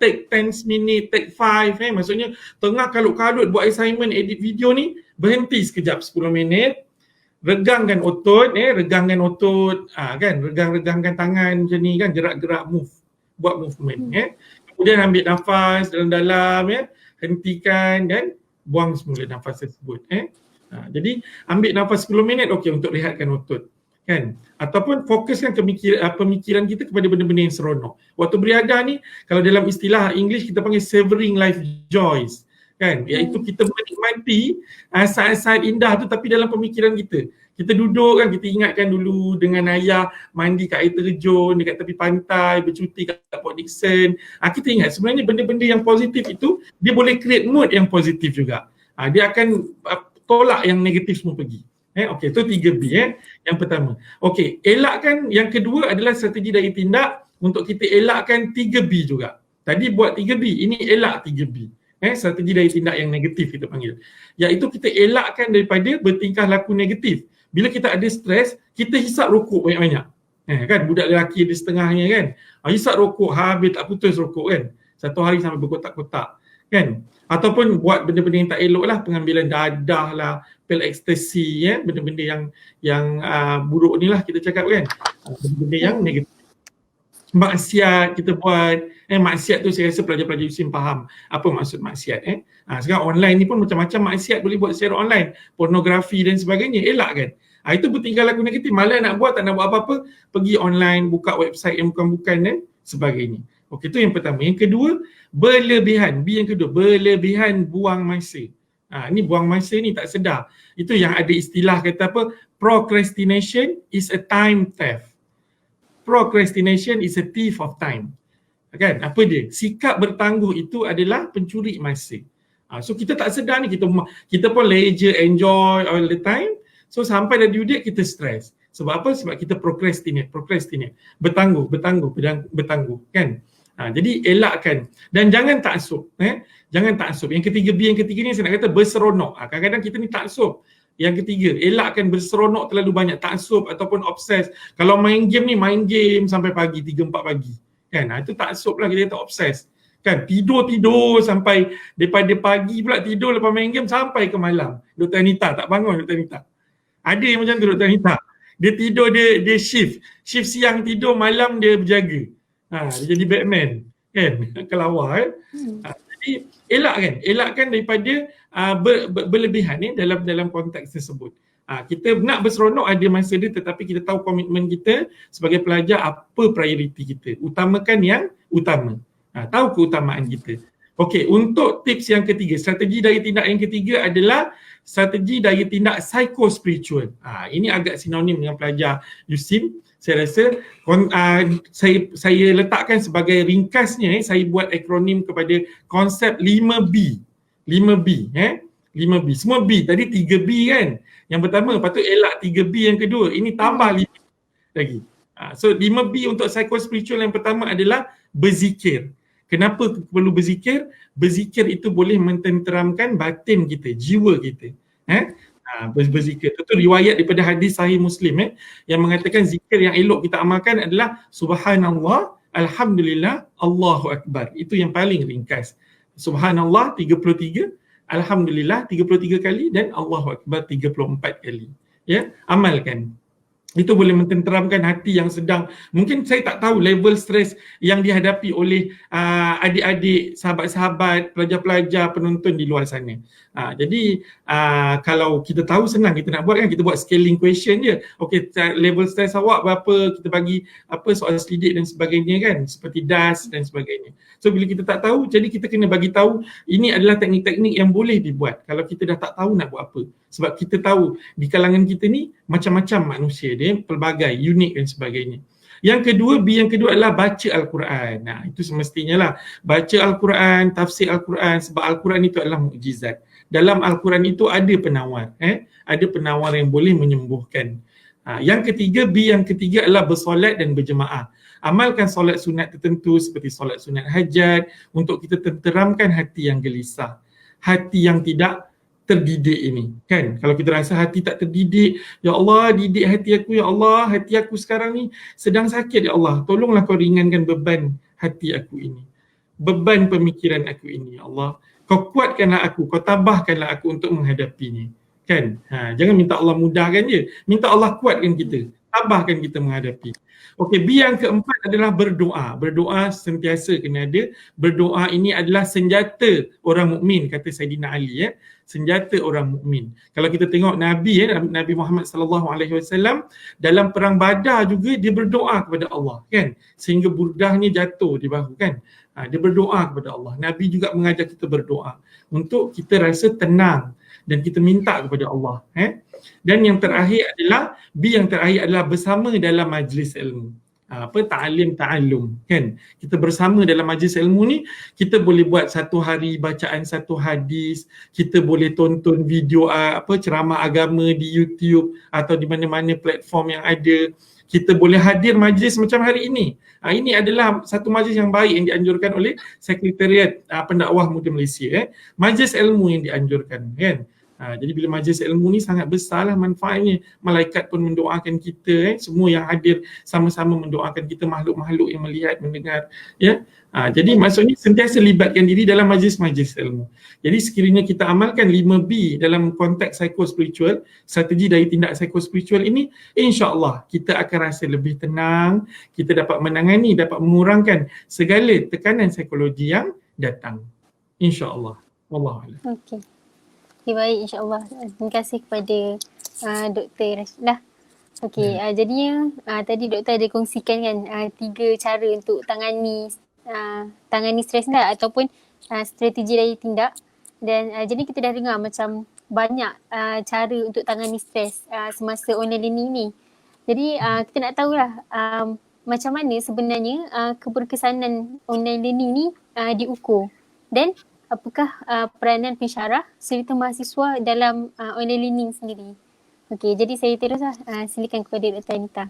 take 10 minit, take 5, maksudnya tengah kalut-kalut buat assignment, edit video ni, berhenti sekejap 10 minit, regangkan otot, kan, regangkan tangan macam ni kan, gerak-gerak buat movement, Kemudian ambil nafas dalam-dalam, hentikan dan buang semula nafas tersebut, Jadi ambil nafas 10 minit okey untuk rehatkan otot, kan? Ataupun fokuskan pemikiran kita kepada benda-benda yang seronok. Waktu beriadah ni, kalau dalam istilah English kita panggil savoring life joys, kan, iaitu kita menikmati saat-saat indah tu tapi dalam pemikiran kita. Kita duduk kan, kita ingatkan dulu dengan ayah mandi kat air terjun dekat tepi pantai, bercuti kat Port Dickson. Kita ingat sebenarnya benda-benda yang positif itu dia boleh create mood yang positif juga. Dia akan tolak yang negatif semua pergi. Okey, itu 3B yang pertama. Okey, elakkan, yang kedua adalah strategi dari tindak untuk kita elakkan 3B juga. Tadi buat 3B, ini elak 3B. Strategi dari tindak yang negatif kita panggil. Iaitu kita elakkan daripada bertingkah laku negatif. Bila kita ada stres, kita hisap rokok banyak-banyak. Kan budak lelaki ada setengahnya kan. Hisap rokok habis tak putus rokok kan. Satu hari sampai berkotak-kotak. kan? Ataupun buat benda-benda yang tak elok lah, pengambilan dadah lah, pil ekstasi, benda-benda yang buruk ni lah kita cakap kan. Benda-benda yang negatif. Maksiat kita buat, maksiat tu saya rasa pelajar-pelajar Muslim faham apa maksud maksiat. Sekarang online ni pun macam-macam maksiat boleh buat secara online, pornografi dan sebagainya, elak kan. Itu bertingkah laku negatif, malah nak buat, tak nak buat apa-apa, pergi online, buka website yang bukan-bukan dan sebagainya. Okey, tu yang pertama. Yang kedua, berlebihan. B yang kedua, berlebihan buang masa. Ni buang masa ni tak sedar. Itu yang ada istilah kata apa, procrastination is a time theft. Procrastination is a thief of time. Kan? Apa dia? Sikap bertangguh itu adalah pencuri masa. So kita tak sedar ni, kita pun leisure, enjoy all the time. So sampai dah due date kita stres. Sebab apa? Sebab kita procrastinate. Bertangguh kan? Jadi elakkan dan jangan taksub. Jangan taksub. Yang ketiga, B yang ketiga ni saya nak kata berseronok. Kadang-kadang kita ni taksub. Yang ketiga, elakkan berseronok terlalu banyak, taksub ataupun obses. Kalau main game sampai pagi, 3-4 pagi. Kan? Itu taksub lah, kita kata obses. Kan? Tidur sampai daripada pagi pula tidur lepas main game sampai ke malam. Dr. Anita tak bangun, Dr. Anita. Ada yang macam tu, Dr. Anita. Dia tidur, dia shift siang tidur, malam dia berjaga. Dia jadi Batman. Kan? Kelawar. Jadi elakkan daripada berlebihan dalam konteks tersebut. Kita nak berseronok ada masa dia, tetapi kita tahu komitmen kita sebagai pelajar, apa prioriti kita. Utamakan yang utama. Tahu keutamaan kita. Okey, untuk tips yang ketiga, strategi daya tindak yang ketiga adalah strategi daya tindak psikospiritual. Ini agak sinonim dengan pelajar USIM. Saya rasa saya letakkan sebagai ringkasnya, saya buat akronim kepada konsep 5B. 5B. Semua B. Tadi 3B kan. Yang pertama, patut elak 3B yang kedua. Ini tambah 5 lagi. So 5B untuk psikospiritual yang pertama adalah berzikir. Kenapa perlu berzikir? Berzikir itu boleh mententeramkan batin kita, jiwa kita. Berzikir. Itu riwayat daripada hadis sahih Muslim yang mengatakan zikir yang elok kita amalkan adalah subhanallah, alhamdulillah, Allahu akbar. Itu yang paling ringkas. Subhanallah 33, alhamdulillah 33 kali dan Allahu akbar 34 kali. Amalkan. Itu boleh mententeramkan hati yang sedang, mungkin saya tak tahu level stres yang dihadapi oleh adik-adik, sahabat-sahabat, pelajar-pelajar, penonton di luar sana. Jadi kalau kita tahu, senang kita nak buat kan, kita buat scaling question je. Okey, level stres awak berapa, kita bagi soal selidik dan sebagainya kan, seperti DAS dan sebagainya. So bila kita tak tahu, jadi kita kena bagi tahu ini adalah teknik-teknik yang boleh dibuat kalau kita dah tak tahu nak buat apa. Sebab kita tahu di kalangan kita ni macam-macam manusia dia, pelbagai, unik dan sebagainya. Yang kedua, B yang kedua adalah baca Al-Quran. Itu semestinya lah. Baca Al-Quran, tafsir Al-Quran, sebab Al-Quran itu adalah mukjizat. Dalam Al-Quran itu ada penawar. Ada penawar yang boleh menyembuhkan. Yang ketiga, B yang ketiga adalah bersolat dan berjemaah. Amalkan solat sunat tertentu seperti solat sunat hajat untuk kita tenteramkan hati yang gelisah. Hati yang tidak terdidik ini kan. Kalau kita rasa hati tak terdidik, ya Allah didik hati aku, ya Allah hati aku sekarang ni sedang sakit, ya Allah tolonglah kau ringankan beban hati aku ini, beban pemikiran aku ini, ya Allah kau kuatkanlah aku, kau tabahkanlah aku untuk menghadapinya kan. Jangan minta Allah mudahkan je, minta Allah kuatkan kita, tabahkan kita menghadapi. Okey, B yang keempat adalah berdoa. Berdoa sentiasa kena ada. Berdoa ini adalah senjata orang mukmin, kata Saidina Ali senjata orang mukmin. Kalau kita tengok Nabi Nabi Muhammad sallallahu alaihi wasallam dalam perang Badar juga dia berdoa kepada Allah kan, sehingga burdahnya jatuh di bahu kan. Dia berdoa kepada Allah. Nabi juga mengajar kita berdoa untuk kita rasa tenang dan kita minta kepada Allah. Dan yang terakhir adalah B yang terakhir adalah bersama dalam majlis ilmu. Ta'alum kan. Kita bersama dalam majlis ilmu ni, kita boleh buat satu hari bacaan satu hadis, kita boleh tonton video ceramah agama di YouTube atau di mana-mana platform yang ada. Kita boleh hadir majlis macam hari ini. Ini adalah satu majlis yang baik yang dianjurkan oleh Sekretariat Pendakwah Muda Malaysia. Majlis ilmu yang dianjurkan kan. Jadi bila majlis ilmu ni sangat besarlah manfaatnya. Malaikat pun mendoakan kita, semua yang hadir sama-sama mendoakan kita, makhluk-makhluk yang melihat, mendengar, ya. Jadi maksudnya sentiasa libatkan diri dalam majlis-majlis ilmu. Jadi sekiranya kita amalkan 5B dalam konteks psikospiritual, strategi dari tindak psikospiritual ini, insya-Allah kita akan rasa lebih tenang, kita dapat menangani, dapat mengurangkan segala tekanan psikologi yang datang. Insya-Allah. Wallahu a'lam. Okey. Okay, baik, insyaAllah. Terima kasih kepada Dr. Rashidah. Okey, jadinya tadi doktor ada kongsikan kan 3 cara untuk tangani stres lah ataupun strategi dari tindak. Dan jadi kita dah dengar macam banyak cara untuk tangani stres semasa online learning ni. Jadi kita nak tahulah macam mana sebenarnya keberkesanan online learning ni diukur. Dan apakah peranan pensyarah serta mahasiswa dalam online learning sendiri. Okey, jadi saya teruslah silakan kepada Dr. Anita.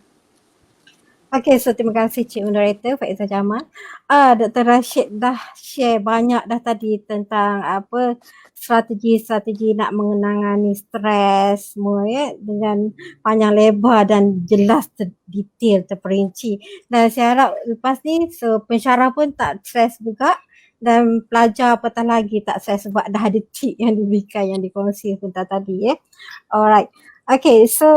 Okay, so terima kasih Cik Moderator Faizah Jamal. Dr. Rashid dah share banyak dah tadi tentang apa strategi-strategi nak mengenangani stres semua ya, dengan panjang lebar dan jelas detail terperinci. Dan saya harap lepas ni so pensyarah pun tak stres juga dan pelajar apatah lagi tak stres sebab dah ada tip yang diberikan, yang dikongsi tadi ya. Alright. Okay, so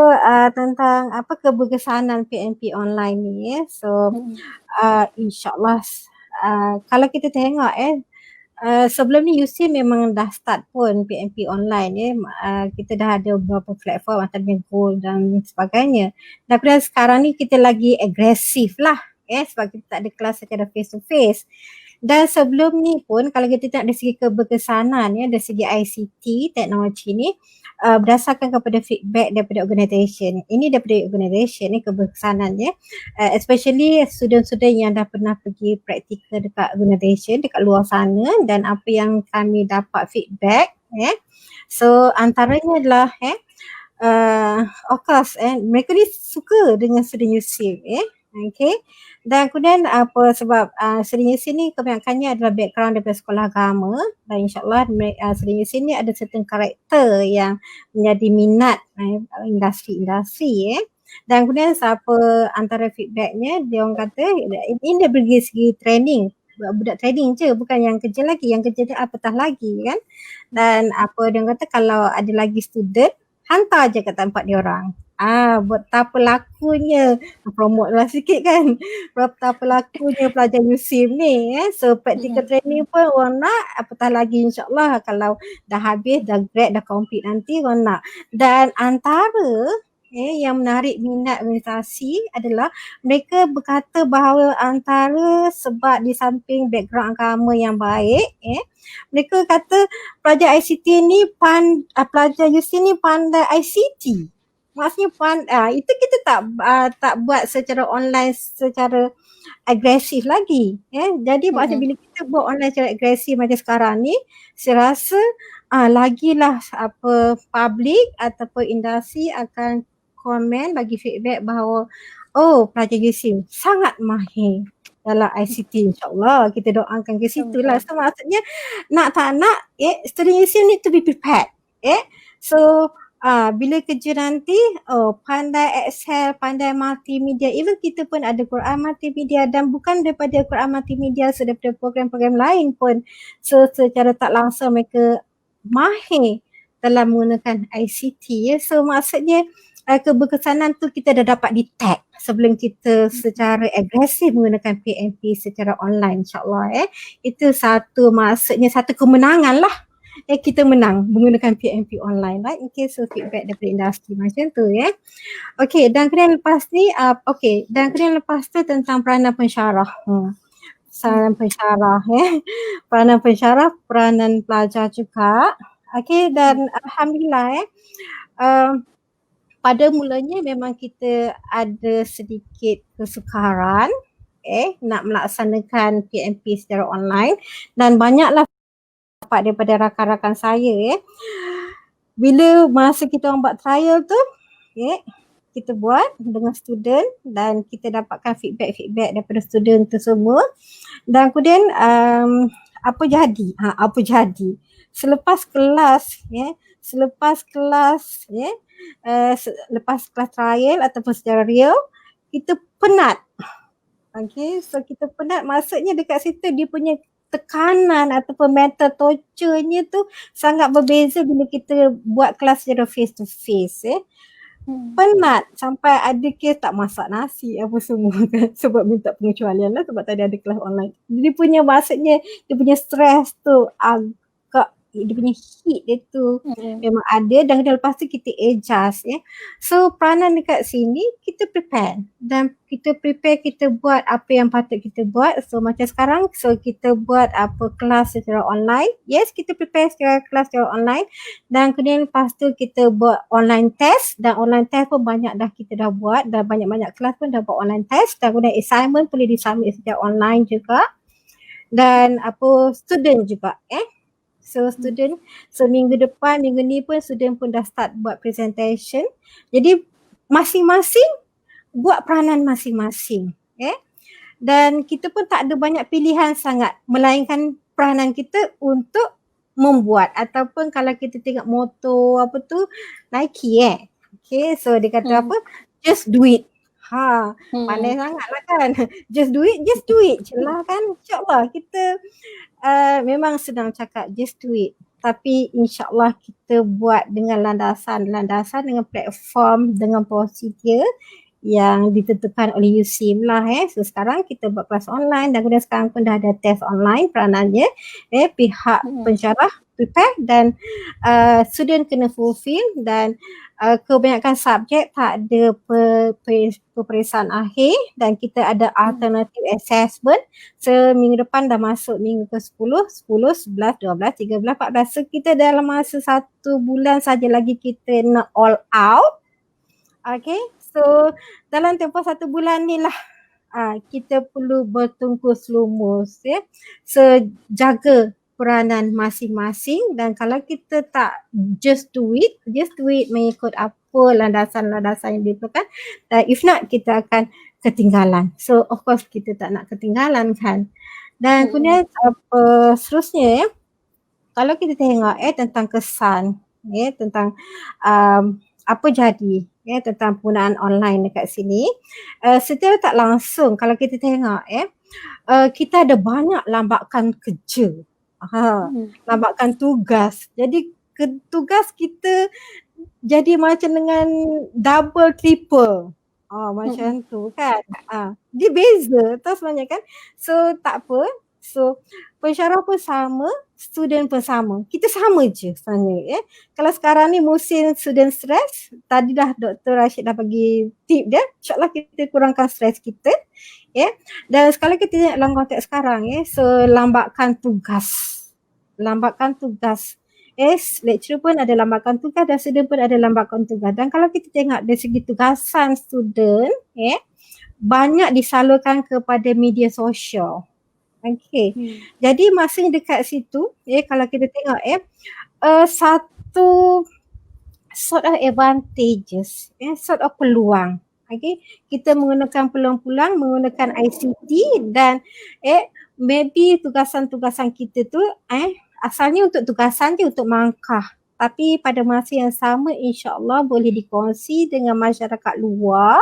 tentang apa keberkesanan PMP online ni ya. So insyaAllah kalau kita tengok sebelum ni UC memang dah start pun PMP online ya. Kita dah ada beberapa platform antara Gold dan sebagainya. Dan kemudian sekarang ni kita lagi agresif lah sebab kita tak ada kelas secara face to face. Dan sebelum ni pun kalau kita tengok dari segi keberkesanan ya, dari segi ICT teknologi ni berdasarkan kepada feedback daripada organisation. Ini daripada organisation ni keberkesanan ya. Especially student-student yang dah pernah pergi praktikal dekat organisation dekat luar sana dan apa yang kami dapat feedback So antaranya adalah of course mereka ni suka dengan student UC okay. Dan kemudian apa sebab student UC ni kebanyakannya adalah background daripada sekolah agama dan insyaAllah student UC ni ada certain karakter yang menjadi minat industri-industri Dan kemudian siapa antara feedbacknya dia orang kata ini dia bagi segi training, budak training je bukan yang kerja lagi, yang kerja dia apatah lagi kan. Dan apa dia orang kata kalau ada lagi student hantar je kat tempat dia orang. Betapa lakunya, promote lah sikit kan, betapa lakunya pelajar USIM ni So practical training pun orang nak, apatah lagi insyaAllah kalau dah habis, dah grad, dah complete nanti orang nak. Dan antara yang menarik minat organisasi adalah mereka berkata bahawa antara sebab di samping background agama yang baik mereka kata pelajar ICT ni pelajar UC ni pandai ICT. Maksudnya itu kita tak buat secara online secara agresif lagi Jadi maksudnya bila kita buat online secara agresif macam sekarang ni, saya rasa lagilah public ataupun industri akan komen bagi feedback bahawa pelajar UC sangat mahir dalam ICT, insyaAllah kita doakan ke situ lah. So maksudnya nak tak nak student UC need to be prepared So bila kerja nanti pandai Excel, pandai multimedia, even kita pun ada Quran multimedia dan bukan daripada Quran multimedia, daripada program-program lain pun. So secara tak langsung mereka mahir dalam menggunakan ICT So maksudnya keberkesanan tu kita dah dapat detect sebelum kita secara agresif menggunakan PMP secara online, insyaAllah Itu maksudnya satu kemenangan lah kita menang menggunakan PMP online right? Okay, so feedback daripada industri macam tu Okay, dan kemudian lepas ni dan kemudian lepas tu tentang peranan pensyarah peranan pensyarah peranan pensyarah, peranan pelajar juga okay. Dan Alhamdulillah pada mulanya memang kita ada sedikit kesukaran nak melaksanakan PMP secara online dan banyaklah dapat daripada rakan-rakan saya bila masa kita orang buat trial tu kita buat dengan student dan kita dapatkan feedback daripada student tu semua dan kemudian apa jadi selepas kelas selepas kelas lepas kelas trial ataupun secara real kita penat. Okay, so kita penat, maksudnya dekat situ dia punya tekanan ataupun mental torture-nya tu sangat berbeza bila kita buat kelas secara face to face. Penat sampai ada kes tak masak nasi apa semua kan, sebab minta pengecualian lah sebab tadi ada kelas online. Dia punya maksudnya dia punya stres tu agak, dia punya heat dia tu memang ada, dan lepas tu kita adjust So peranan dekat sini kita prepare, dan kita buat apa yang patut kita buat. So macam sekarang, so kita buat apa kelas secara online. Yes, kita prepare secara kelas secara online, dan kemudian lepas tu kita buat online test, dan online test pun banyak dah kita dah buat, dan banyak-banyak kelas pun dah buat online test, dan kemudian assignment boleh disubmit secara online juga, dan apa student juga So student, so minggu depan, minggu ni pun student pun dah start buat presentation. Jadi masing-masing buat peranan masing-masing. Dan kita pun tak ada banyak pilihan sangat, melainkan peranan kita untuk membuat, ataupun kalau kita tengok motor apa tu Nike Okay, so dia kata apa? Just do it. Pandai sangat lah kan. Just do it je lah kan. InsyaAllah kita memang senang cakap just do it, tapi insyaAllah kita buat dengan landasan dengan platform, dengan prosedur yang ditentukan oleh USIM lah So sekarang kita buat kelas online, dan kemudian sekarang pun dah ada test online peranannya pihak pensyarah prepare, dan student kena fulfill, dan kebanyakan subjek tak ada peperiksaan akhir, dan kita ada alternative assessment. So minggu depan dah masuk minggu ke-10, 10, 11, 12, 13, 14. So kita dalam masa 1 bulan saja lagi kita nak all out. Okay, so dalam tempoh 1 bulan ni lah kita perlu bertungkus lumus So jaga peranan masing-masing, dan kalau kita tak just do it mengikut apa landasan-landasan yang diperlukan, dan if not kita akan ketinggalan. So of course kita tak nak ketinggalan kan. Dan kemudian seterusnya kalau kita tengok tentang kesan tentang apa jadi tentang penggunaan online dekat sini, secara tak langsung kalau kita tengok kita ada banyak lambakan kerja, lambakan tugas. Jadi tugas kita jadi macam dengan double triple macam tu kan. Dia beza tu sebenarnya kan. So tak apa, so pensyarah pun sama, student pun sama, kita sama je sebenarnya Kalau sekarang ni musim student stress, tadi dah Dr. Rashid dah bagi tip dia, insyaAllah kita kurangkan stress kita Dan sekali kita tengok dalam konteks sekarang so lambakan tugas lecturer pun ada lambakan tugas, dan student pun ada lambakan tugas. Dan kalau kita tengok dari segi tugasan student banyak disalurkan kepada media sosial. Okay. Jadi masih dekat situ kalau kita tengok satu sort of advantages sort of peluang. Okay, kita menggunakan peluang-peluang menggunakan ICT, dan maybe tugasan-tugasan kita tu asalnya untuk tugasan je, untuk mangkah, tapi pada masa yang sama insyaAllah boleh dikongsi dengan masyarakat luar,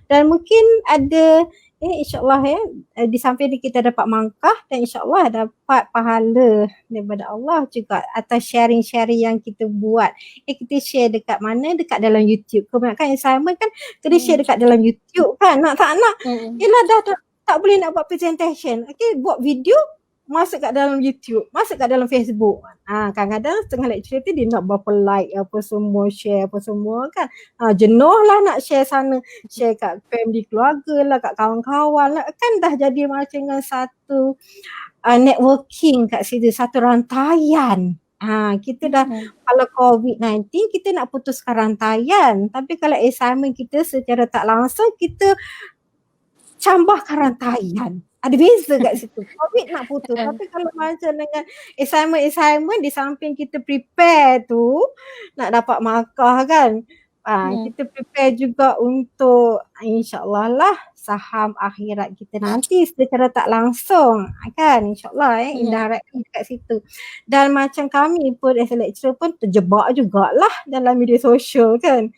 dan mungkin ada insyaAllah di samping kita dapat mangkah, dan insyaAllah dapat pahala daripada Allah juga atas sharing-sharing yang kita buat. Kita share dekat mana? Dekat dalam YouTube. Kebanyakan assignment kan kena share dekat dalam YouTube kan. Nak tak nak, yelah dah tak boleh nak buat presentation. Okay, buat video, masuk kat dalam YouTube, masuk kat dalam Facebook. Kadang-kadang setengah lecturer tu dia nak berapa like apa semua, share apa semua kan. Jenuh lah nak share sana, share kat family keluarga lah, kat kawan-kawan lah. Kan dah jadi macam dengan satu networking kat situ, satu rantaian. Kita dah kalau COVID-19 kita nak putuskan rantaian, tapi kalau assignment kita secara tak langsung kita cambahkan rantaian. Ada beza kat situ. COVID nak putus. Tapi kalau macam dengan assignment di samping kita prepare tu, nak dapat markah kan. Kita prepare juga untuk insyaAllah lah saham akhirat kita nanti secara tak langsung kan, insyaAllah indah harapkan dekat situ. Dan macam kami pun as a lecturer pun terjebak jugalah dalam media sosial kan.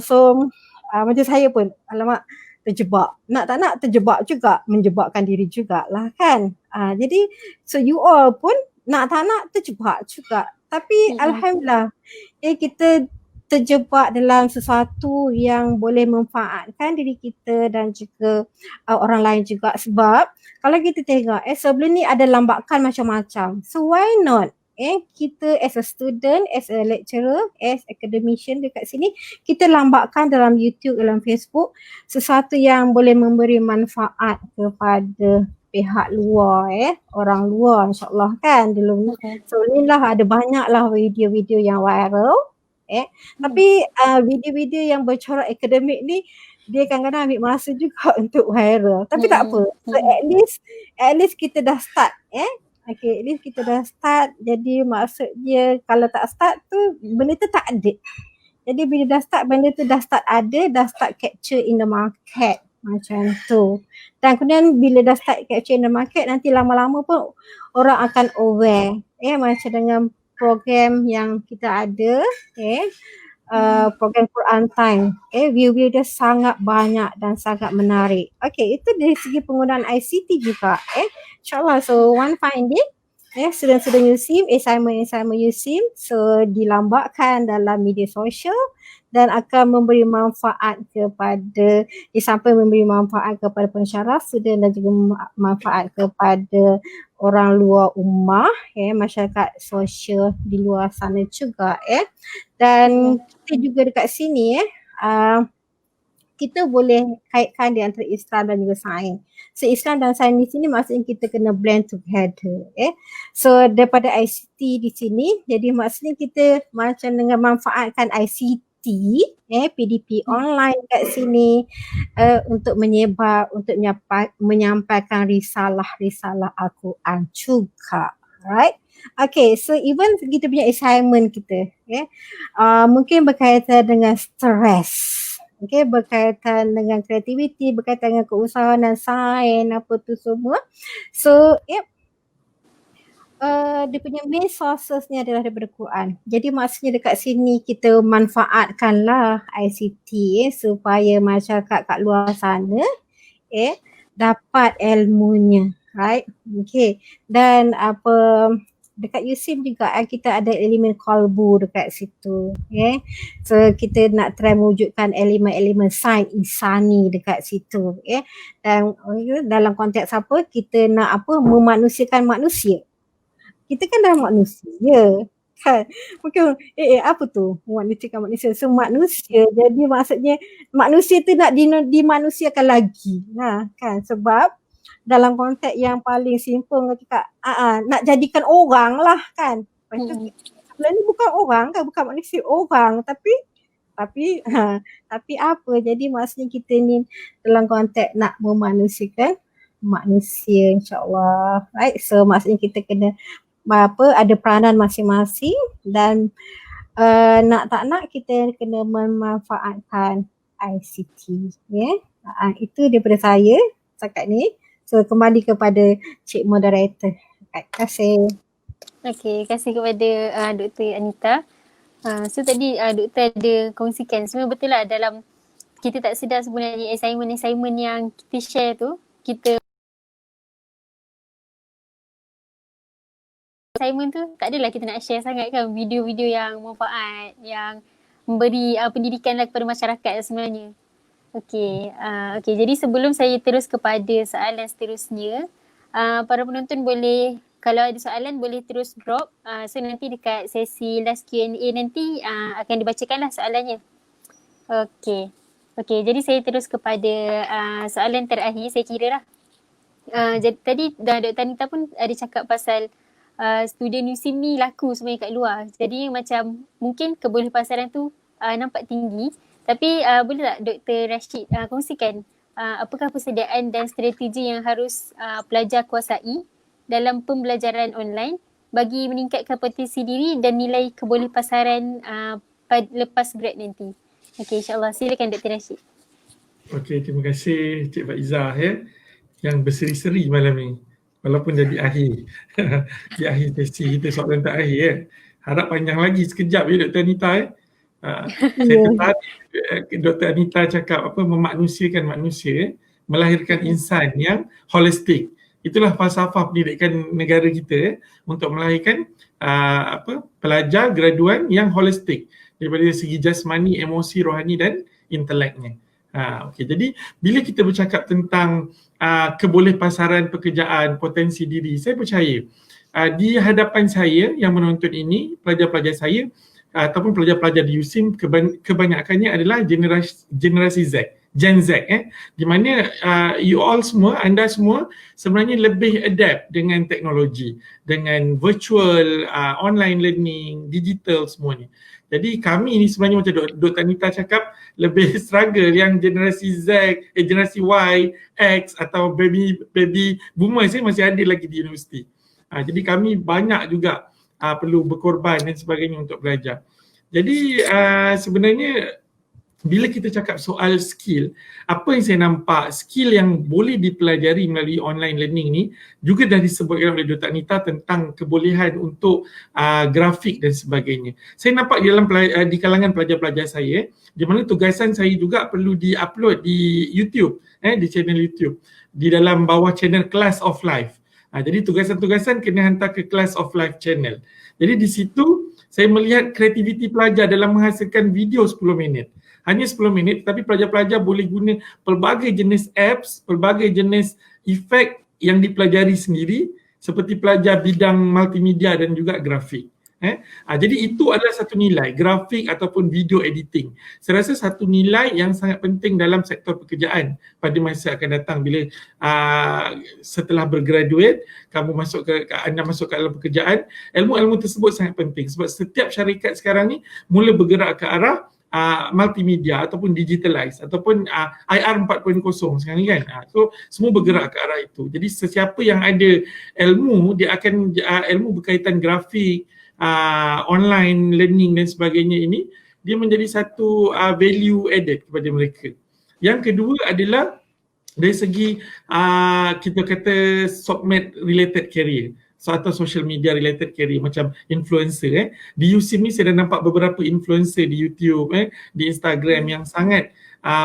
So macam saya pun alamak terjebak, nak tak nak terjebak juga, menjebakkan diri jugalah kan. Jadi so you all pun nak tak nak terjebak juga. Tapi alhamdulillah kita terjebak dalam sesuatu yang boleh memanfaatkan diri kita dan juga orang lain juga. Sebab kalau kita tengok sebelum ni ada lambakan macam-macam. So why not kita as a student, as a lecturer, as academician dekat sini, kita lambakan dalam YouTube, dalam Facebook sesuatu yang boleh memberi manfaat kepada pihak luar, orang luar insyaAllah kan dulu. So inilah ada banyaklah video-video yang viral. Tapi video-video yang bercorak akademik ni dia kadang-kadang ambil masa juga untuk viral. Tapi tak apa. So at least kita dah start. Okay, at least kita dah start. Jadi maksudnya kalau tak start tu benda tu tak ada. Jadi bila dah start benda tu dah start ada, dah start capture in the market macam tu. Dan kemudian bila dah start capture in the market nanti lama-lama pun orang akan aware. Macam dengan program yang kita ada, program Quran Time. View-view dia sangat banyak dan sangat menarik. Okay, itu dari segi penggunaan ICT juga. InsyaAllah, so one finding, student-student USIM, assignment USIM, so dilambakkan dalam media sosial dan akan memberi manfaat kepada, sampai memberi manfaat kepada pensyarah student dan juga manfaat kepada orang luar ummah, masyarakat sosial di luar sana juga. Dan kita juga dekat sini kita boleh kaitkan di antara Islam dan juga sains. So Islam dan sains di sini maksudnya kita kena blend together. So daripada ICT di sini, jadi maksudnya kita macam dengan manfaatkan ICT, PDP online kat sini untuk menyebar, untuk menyampaikan risalah-risalah Al-Quran juga. Right? Okay, so even kita punya assignment kita, mungkin berkaitan dengan stres. Okay, berkaitan dengan kreativiti, berkaitan dengan keusahawanan sains, apa tu semua. So, dia punya main sources ni adalah daripada Quran. Jadi maksudnya dekat sini kita manfaatkanlah ICT supaya masyarakat kat luar sana dapat ilmunya, right? Okay. Dan dekat USIM juga kita ada elemen qalbu dekat situ. So kita nak try mewujudkan elemen-elemen sains insani dekat situ. Dan dalam konteks apa? Kita nak memanusiakan manusia. Kita kan dah manusia kan. Mungkin apa tu memanusiakan manusia? So manusia, jadi maksudnya manusia tu nak dimanusiakan lagi. Kan, sebab dalam konteks yang paling simple cakap nak jadikan orang lah kan. Sebenarnya ni bukan orang kan, bukan manusia, orang, tapi apa, jadi maksudnya kita ni dalam konteks nak memanusiakan manusia insyaAllah, right? So maksudnya kita kena ada peranan masing-masing dan nak tak nak kita kena memanfaatkan ICT. Itu daripada saya setakat ni. So kembali kepada Cik Moderator. Terima kasih. Okay, terima kasih kepada Dr. Anita. So tadi Dr. ada kongsikan, sebenarnya betul lah dalam kita tak sedar sebenarnya assignment yang kita share tu, assignment tu tak adalah kita nak share sangat kan video-video yang manfaat, yang memberi pendidikan lah kepada masyarakat sebenarnya. Okay, jadi sebelum saya terus kepada soalan seterusnya, para penonton boleh, kalau ada soalan boleh terus drop. So nanti dekat sesi last Q&A nanti akan dibacakanlah soalannya. Okay, jadi saya terus kepada soalan terakhir saya kira lah. Jadi tadi Dr. Anita pun ada cakap pasal student USIM ni laku sebenarnya kat luar. Jadi macam mungkin kebolepasaran tu nampak tinggi. Tapi boleh tak Dr. Rashid kongsikan apakah persediaan dan strategi yang harus pelajar kuasai dalam pembelajaran online bagi meningkatkan potensi diri dan nilai kebolepasaran lepas grad nanti. Okey, insyaAllah. Silakan Dr. Rashid. Okey, terima kasih Cik Faizah yang berseri-seri malam ni. Walaupun dah di akhir. Di akhir sesi kita soalan terakhir Harap panjang lagi sekejap Dr. Anita Saya tertarik Dr. Anita cakap memanusiakan manusia, melahirkan insan yang holistik. Itulah falsafah pendidikan negara kita untuk melahirkan pelajar graduan yang holistik daripada segi jasmani, emosi, rohani dan inteleknya. Okey, jadi bila kita bercakap tentang kebolehpasaran pekerjaan, potensi diri, saya percaya di hadapan saya yang menonton ini, pelajar-pelajar saya ataupun pelajar-pelajar di USIM kebanyakannya adalah generasi Z, Gen Z di mana anda semua sebenarnya lebih adapt dengan teknologi, dengan virtual, online learning, digital semua ni. Jadi kami ni sebenarnya macam Dr. Anita cakap lebih struggle yang generasi Z, generasi Y, X atau baby boomer saya masih ada lagi di universiti. Jadi kami banyak juga perlu berkorban dan sebagainya untuk belajar. Jadi sebenarnya bila kita cakap soal skill, apa yang saya nampak skill yang boleh dipelajari melalui online learning ni juga dah disebutkan oleh Dr. Anita tentang kebolehan untuk grafik dan sebagainya. Saya nampak di kalangan pelajar-pelajar saya di mana tugasan saya juga perlu di-upload di YouTube, di channel YouTube di dalam bawah channel Class of Life. Jadi tugasan-tugasan kena hantar ke Class of Life channel. Jadi di situ saya melihat kreativiti pelajar dalam menghasilkan video 10 minit. Hanya 10 minit tapi pelajar-pelajar boleh guna pelbagai jenis apps, pelbagai jenis efek yang dipelajari sendiri seperti pelajar bidang multimedia dan juga grafik. Jadi itu adalah satu nilai, grafik ataupun video editing. Saya rasa satu nilai yang sangat penting dalam sektor pekerjaan pada masa akan datang bila setelah bergraduate, anda masuk ke dalam pekerjaan, ilmu-ilmu tersebut sangat penting sebab setiap syarikat sekarang ni mula bergerak ke arah multimedia ataupun digitalize ataupun IR 4.0 sekarang ni kan. So semua bergerak ke arah itu. Jadi sesiapa yang ada ilmu, dia akan ilmu berkaitan grafik, online learning dan sebagainya ini, dia menjadi satu value added kepada mereka. Yang kedua adalah dari segi kita kata SOCMED related career atau social media related career macam influencer. Di USIM ni saya dah nampak beberapa influencer di YouTube, di Instagram yang sangat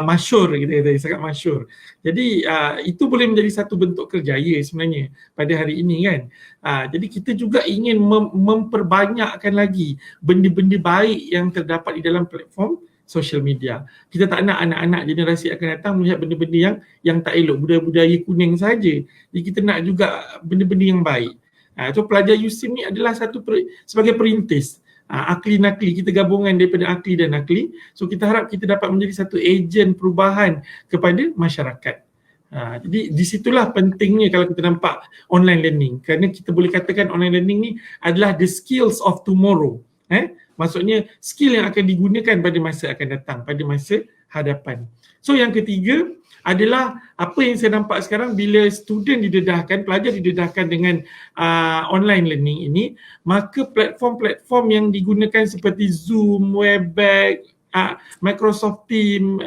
masyhur, kita kata sangat masyhur. Jadi itu boleh menjadi satu bentuk kerjaya sebenarnya pada hari ini kan. Jadi kita juga ingin memperbanyakkan lagi benda-benda baik yang terdapat di dalam platform social media. Kita tak nak anak-anak generasi akan datang melihat benda-benda yang tak elok, budaya-budaya kuning saja. Jadi kita nak juga benda-benda yang baik. So pelajar USIM ni adalah sebagai perintis. Akli-nakli, kita gabungan daripada akli dan nakli. So kita harap kita dapat menjadi satu ejen perubahan kepada masyarakat. Jadi di situlah pentingnya kalau kita nampak online learning. Kerana kita boleh katakan online learning ni adalah the skills of tomorrow. Maksudnya skill yang akan digunakan pada masa akan datang, pada masa hadapan. So yang ketiga adalah apa yang saya nampak sekarang bila student didedahkan, pelajar didedahkan dengan online learning ini, maka platform-platform yang digunakan seperti Zoom, Webex, Microsoft Teams,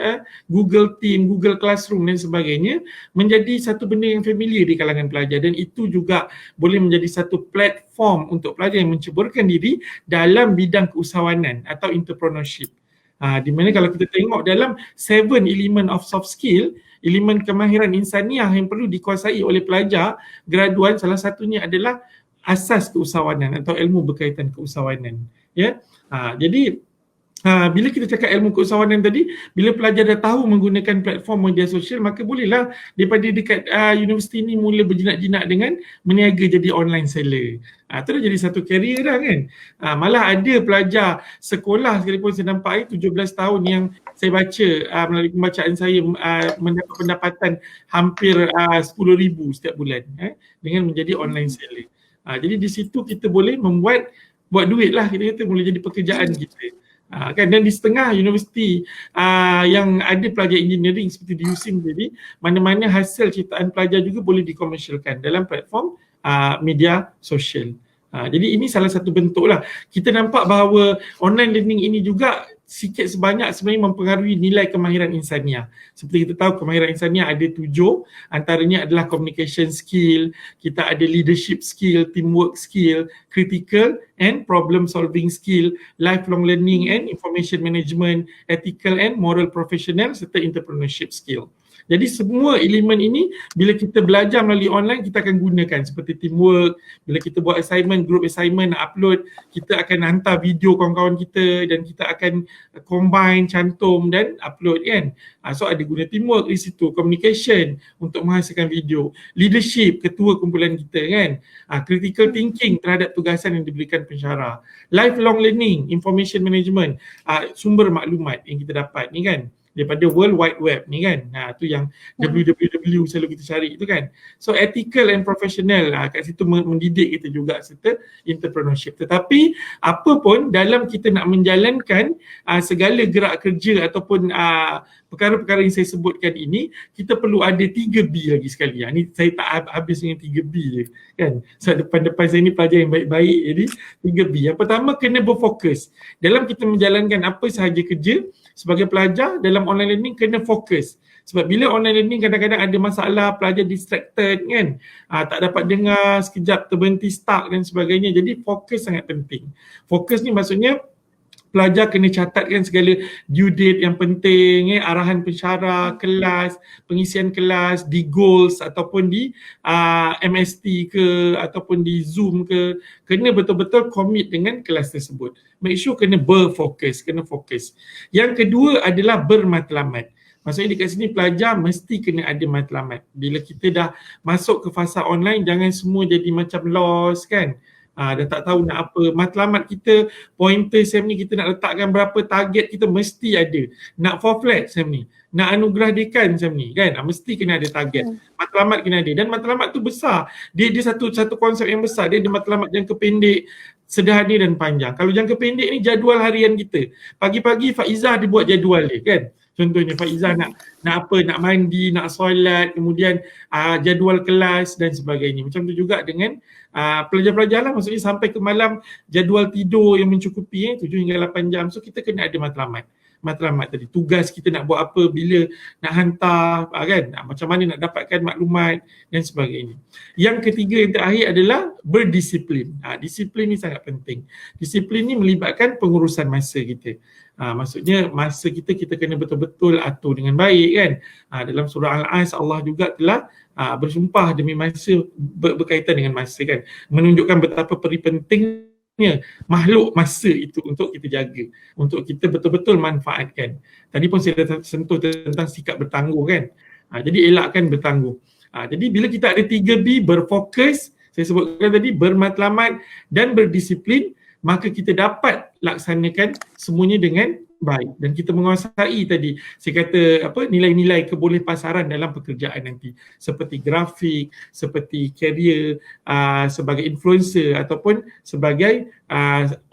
Google Team, Google Classroom dan sebagainya menjadi satu benda yang familiar di kalangan pelajar dan itu juga boleh menjadi satu platform untuk pelajar yang menceburkan diri dalam bidang keusahawanan atau entrepreneurship. Di mana kalau kita tengok dalam 7 elemen of soft skill, elemen kemahiran insaniah yang perlu dikuasai oleh pelajar graduan, salah satunya adalah asas keusahawanan atau ilmu berkaitan keusahawanan. Jadi bila kita cakap ilmu keusahawanan tadi, bila pelajar dah tahu menggunakan platform media sosial, maka bolehlah daripada dekat universiti ni mula berjinak-jinak dengan meniaga jadi online seller. Itu dah jadi satu career dah kan. Malah ada pelajar sekolah sekalipun saya nampak 17 tahun yang saya baca melalui pembacaan saya mendapat pendapatan hampir 10,000 setiap bulan dengan menjadi online seller. Jadi di situ kita boleh buat duit lah, kita kata boleh jadi pekerjaan kita. Dan di setengah universiti yang ada pelajar engineering seperti di USIM tadi, mana-mana hasil ciptaan pelajar juga boleh dikomersialkan dalam platform media sosial. Jadi ini salah satu bentuk lah. Kita nampak bahawa online learning ini juga sikit sebanyak sebenarnya mempengaruhi nilai kemahiran insaniah. Seperti kita tahu kemahiran insaniah ada 7, antaranya adalah communication skill, kita ada leadership skill, teamwork skill, critical and problem solving skill, lifelong learning and information management, ethical and moral professional serta entrepreneurship skill. Jadi semua elemen ini bila kita belajar melalui online kita akan gunakan seperti teamwork, bila kita buat assignment, group assignment nak upload, kita akan hantar video kawan-kawan kita dan kita akan combine, cantum dan upload kan. So ada guna teamwork di situ, communication untuk menghasilkan video, leadership, ketua kumpulan kita kan, critical thinking terhadap tugasan yang diberikan pensyarah, lifelong learning, information management, sumber maklumat yang kita dapat ni kan daripada World Wide Web ni kan. Tu yang www selalu kita cari tu kan. So ethical and professional kat situ mendidik kita juga serta entrepreneurship. Tetapi apa pun dalam kita nak menjalankan segala gerak kerja ataupun perkara-perkara yang saya sebutkan ini, kita perlu ada 3B lagi sekali. Ni saya tak habis dengan 3B je kan. So depan-depan saya ni pelajar yang baik-baik, jadi 3B. Yang pertama kena berfokus. Dalam kita menjalankan apa sahaja kerja sebagai pelajar dalam online learning kena fokus. Sebab bila online learning kadang-kadang ada masalah, pelajar distracted kan, tak dapat dengar, sekejap terberhenti stuck dan sebagainya. Jadi fokus sangat penting. Fokus ni maksudnya pelajar kena catatkan segala due date yang penting, arahan pensyarah, kelas, pengisian kelas, di goals ataupun di MST ke ataupun di Zoom ke, kena betul-betul commit dengan kelas tersebut. Make sure kena berfokus, kena fokus. Yang kedua adalah bermatlamat. Maksudnya dekat sini pelajar mesti kena ada matlamat. Bila kita dah masuk ke fasa online, jangan semua jadi macam lost kan. Dah tak tahu nak apa. Matlamat kita, pointer SEM ni kita nak letakkan berapa, target kita mesti ada. Nak 4 flat SEM ni, nak anugerah dekan SEM ni kan, mesti kena ada target. Matlamat kena ada. Dan matlamat tu besar. Dia satu konsep yang besar. Dia ada matlamat jangka pendek, sederhana dan panjang. Kalau jangka pendek ni jadual harian kita. Pagi-pagi Faizah dia buat jadual dia kan. Contohnya Faizah nak apa, nak mandi, nak solat, kemudian jadual kelas dan sebagainya. Macam tu juga dengan pelajar-pelajar lah, maksudnya sampai ke malam jadual tidur yang mencukupi 7 hingga 8 jam. So kita kena ada matlamat tadi. Tugas kita nak buat apa, bila nak hantar kan, macam mana nak dapatkan maklumat dan sebagainya. Yang ketiga yang terakhir adalah berdisiplin. Disiplin ni sangat penting. Disiplin ni melibatkan pengurusan masa kita. Maksudnya masa kita kena betul-betul atur dengan baik kan. Dalam surah Al-As Allah juga telah bersumpah demi masa, berkaitan dengan masa kan, menunjukkan betapa pentingnya makhluk masa itu untuk kita jaga, untuk kita betul-betul manfaatkan. Tadi pun saya dah sentuh tentang sikap bertangguh kan. Jadi elakkan bertangguh. Jadi bila kita ada 3B, berfokus, saya sebutkan tadi, bermatlamat dan berdisiplin, maka kita dapat laksanakan semuanya dengan baik dan kita menguasai tadi saya kata nilai-nilai kebolehpasaran dalam pekerjaan nanti, seperti grafik, seperti career, sebagai influencer ataupun sebagai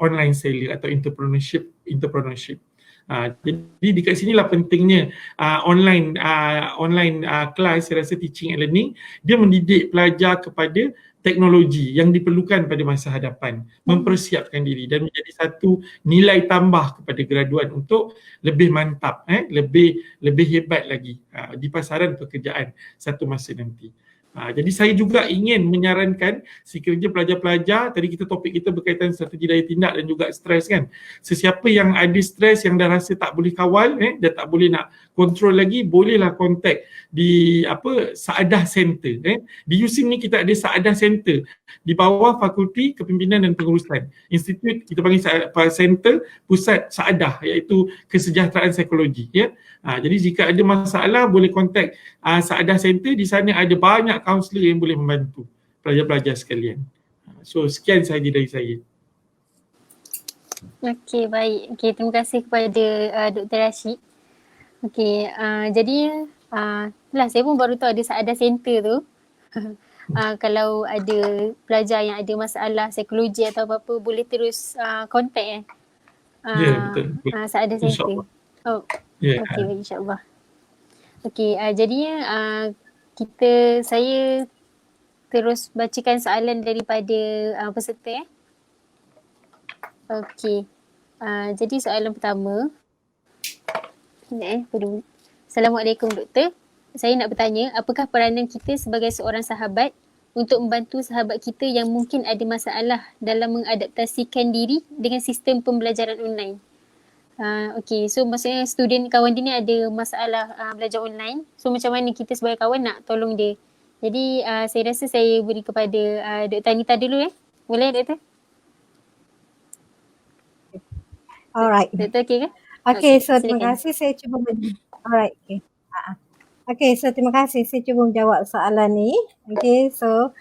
online seller atau entrepreneurship. Jadi dekat sinilah pentingnya online class, saya rasa teaching and learning, dia mendidik pelajar kepada teknologi yang diperlukan pada masa hadapan, mempersiapkan diri dan menjadi satu nilai tambah kepada graduan untuk lebih mantap, lebih hebat lagi di pasaran pekerjaan satu masa nanti. Jadi saya juga ingin menyarankan sekiranya pelajar-pelajar, tadi topik kita berkaitan strategi daya tindak dan juga stres kan. Sesiapa yang ada stres, yang dah rasa tak boleh kawal, dah tak boleh nak kontrol lagi, bolehlah kontak di Saadah Center. Di USIM ni kita ada Saadah Center di bawah Fakulti Kepimpinan dan Pengurusan. Institut kita panggil Center Pusat Saadah, iaitu Kesejahteraan Psikologi ya. Jadi jika ada masalah boleh kontak Saadah Center. Di sana ada banyak kaunselor yang boleh membantu pelajar-pelajar sekalian. So sekian sahaja dari saya. Okey, baik. Okey, terima kasih kepada Dr. Rashid. Okey, jadi saya pun baru tahu ada Saadah Center tu. Kalau ada pelajar yang ada masalah psikologi atau apa-apa, boleh terus kontak Ya, betul. Saadah Center. Oh, Ya. okey, baik, insyaAllah. Okey, jadinya saya terus bacakan soalan daripada peserta. Okey. Jadi soalan pertama. Assalamualaikum doktor. Saya nak bertanya, apakah peranan kita sebagai seorang sahabat untuk membantu sahabat kita yang mungkin ada masalah dalam mengadaptasikan diri dengan sistem pembelajaran online? Okay, so maksudnya student kawan dia ni ada masalah belajar online. So macam mana kita sebagai kawan nak tolong dia? Jadi saya rasa saya beri kepada Dr. Anita dulu. Boleh Doktor? Alright. Doktor okay ke? Okay, so silakan. terima kasih. Saya cuba alright, okay. Okay, so terima kasih. Saya cuba menjawab soalan ni. Okay, so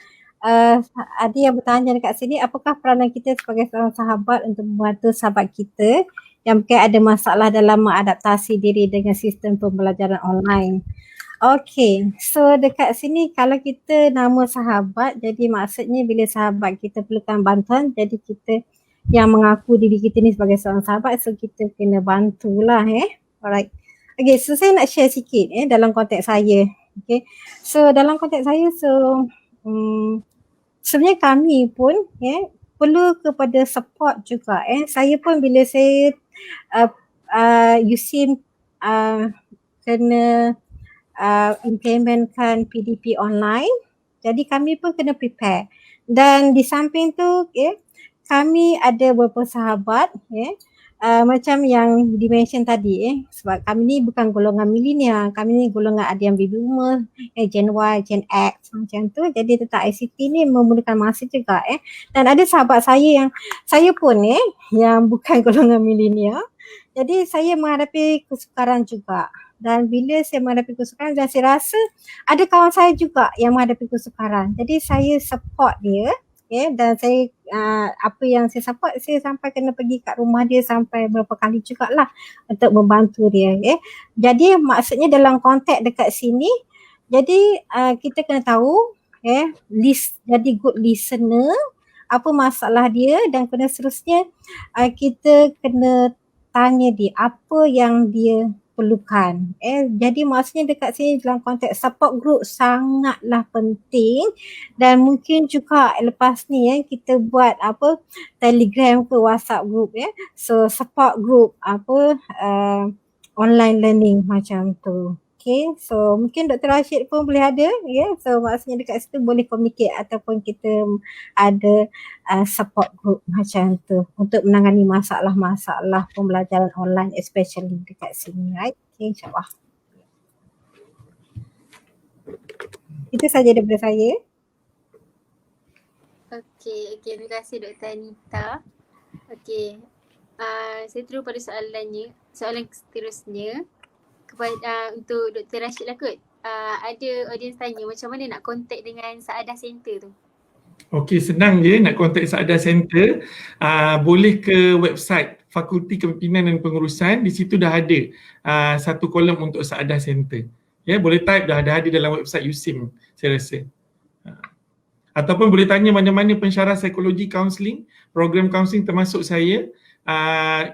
ada yang bertanya dekat sini, apakah peranan kita sebagai seorang sahabat untuk membantu sahabat kita yang mungkin ada masalah dalam mengadaptasi diri dengan sistem pembelajaran online. Okay, so dekat sini kalau kita nama sahabat, jadi maksudnya bila sahabat kita perlukan bantuan, jadi kita yang mengaku diri kita ni sebagai seorang sahabat, so kita kena bantulah. Alright. Okay, so saya nak share sikit dalam konteks saya. Okay, so dalam konteks saya, so sebenarnya kami pun perlu kepada support juga. Saya pun bila saya USIM kena implementkan PDP online, jadi kami pun kena prepare. Dan di samping tu kami ada beberapa sahabat macam yang dimention tadi sebab kami ni bukan golongan milenial, kami ni golongan ada yang baby boomer, Gen Y, Gen X macam tu. Jadi tentang ICT ni memerlukan masa juga dan ada sahabat saya yang saya pun yang bukan golongan milenial. Jadi saya menghadapi kesukaran juga. Dan bila saya menghadapi kesukaran, dan saya rasa ada kawan saya juga yang menghadapi kesukaran. Jadi saya support dia. Dan saya apa yang saya support, saya sampai kena pergi kat rumah dia sampai berapa kali jugalah untuk membantu dia. Jadi maksudnya dalam konteks dekat sini, jadi kita kena tahu jadi good listener, apa masalah dia, dan kena seterusnya kita kena tanya dia apa yang dia perlukan. Jadi maksudnya dekat sini dalam konteks support group sangatlah penting. Dan mungkin juga lepas ni kita buat apa Telegram ke WhatsApp group so support group apa online learning macam tu. Okay, so mungkin Dr. Rashid pun boleh ada so maksudnya dekat situ boleh communicate ataupun kita ada support group macam tu untuk menangani masalah-masalah pembelajaran online especially dekat sini, right? Okay, insyaAllah. Itu saja daripada saya. Okay, terima kasih Dr. Anita. Okay, saya terus pada soalan seterusnya kepada untuk Dr. Rashid lah kot. Ada audience tanya macam mana nak contact dengan Saadah Center tu? Okey, senang je nak contact Saadah Center. Boleh ke website Fakulti Kepimpinan dan Pengurusan, di situ dah ada satu kolom untuk Saadah Center. Boleh type, dah ada dalam website USIM saya rasa. Ataupun boleh tanya mana-mana pensyarah psikologi kaunseling, program kaunseling termasuk saya.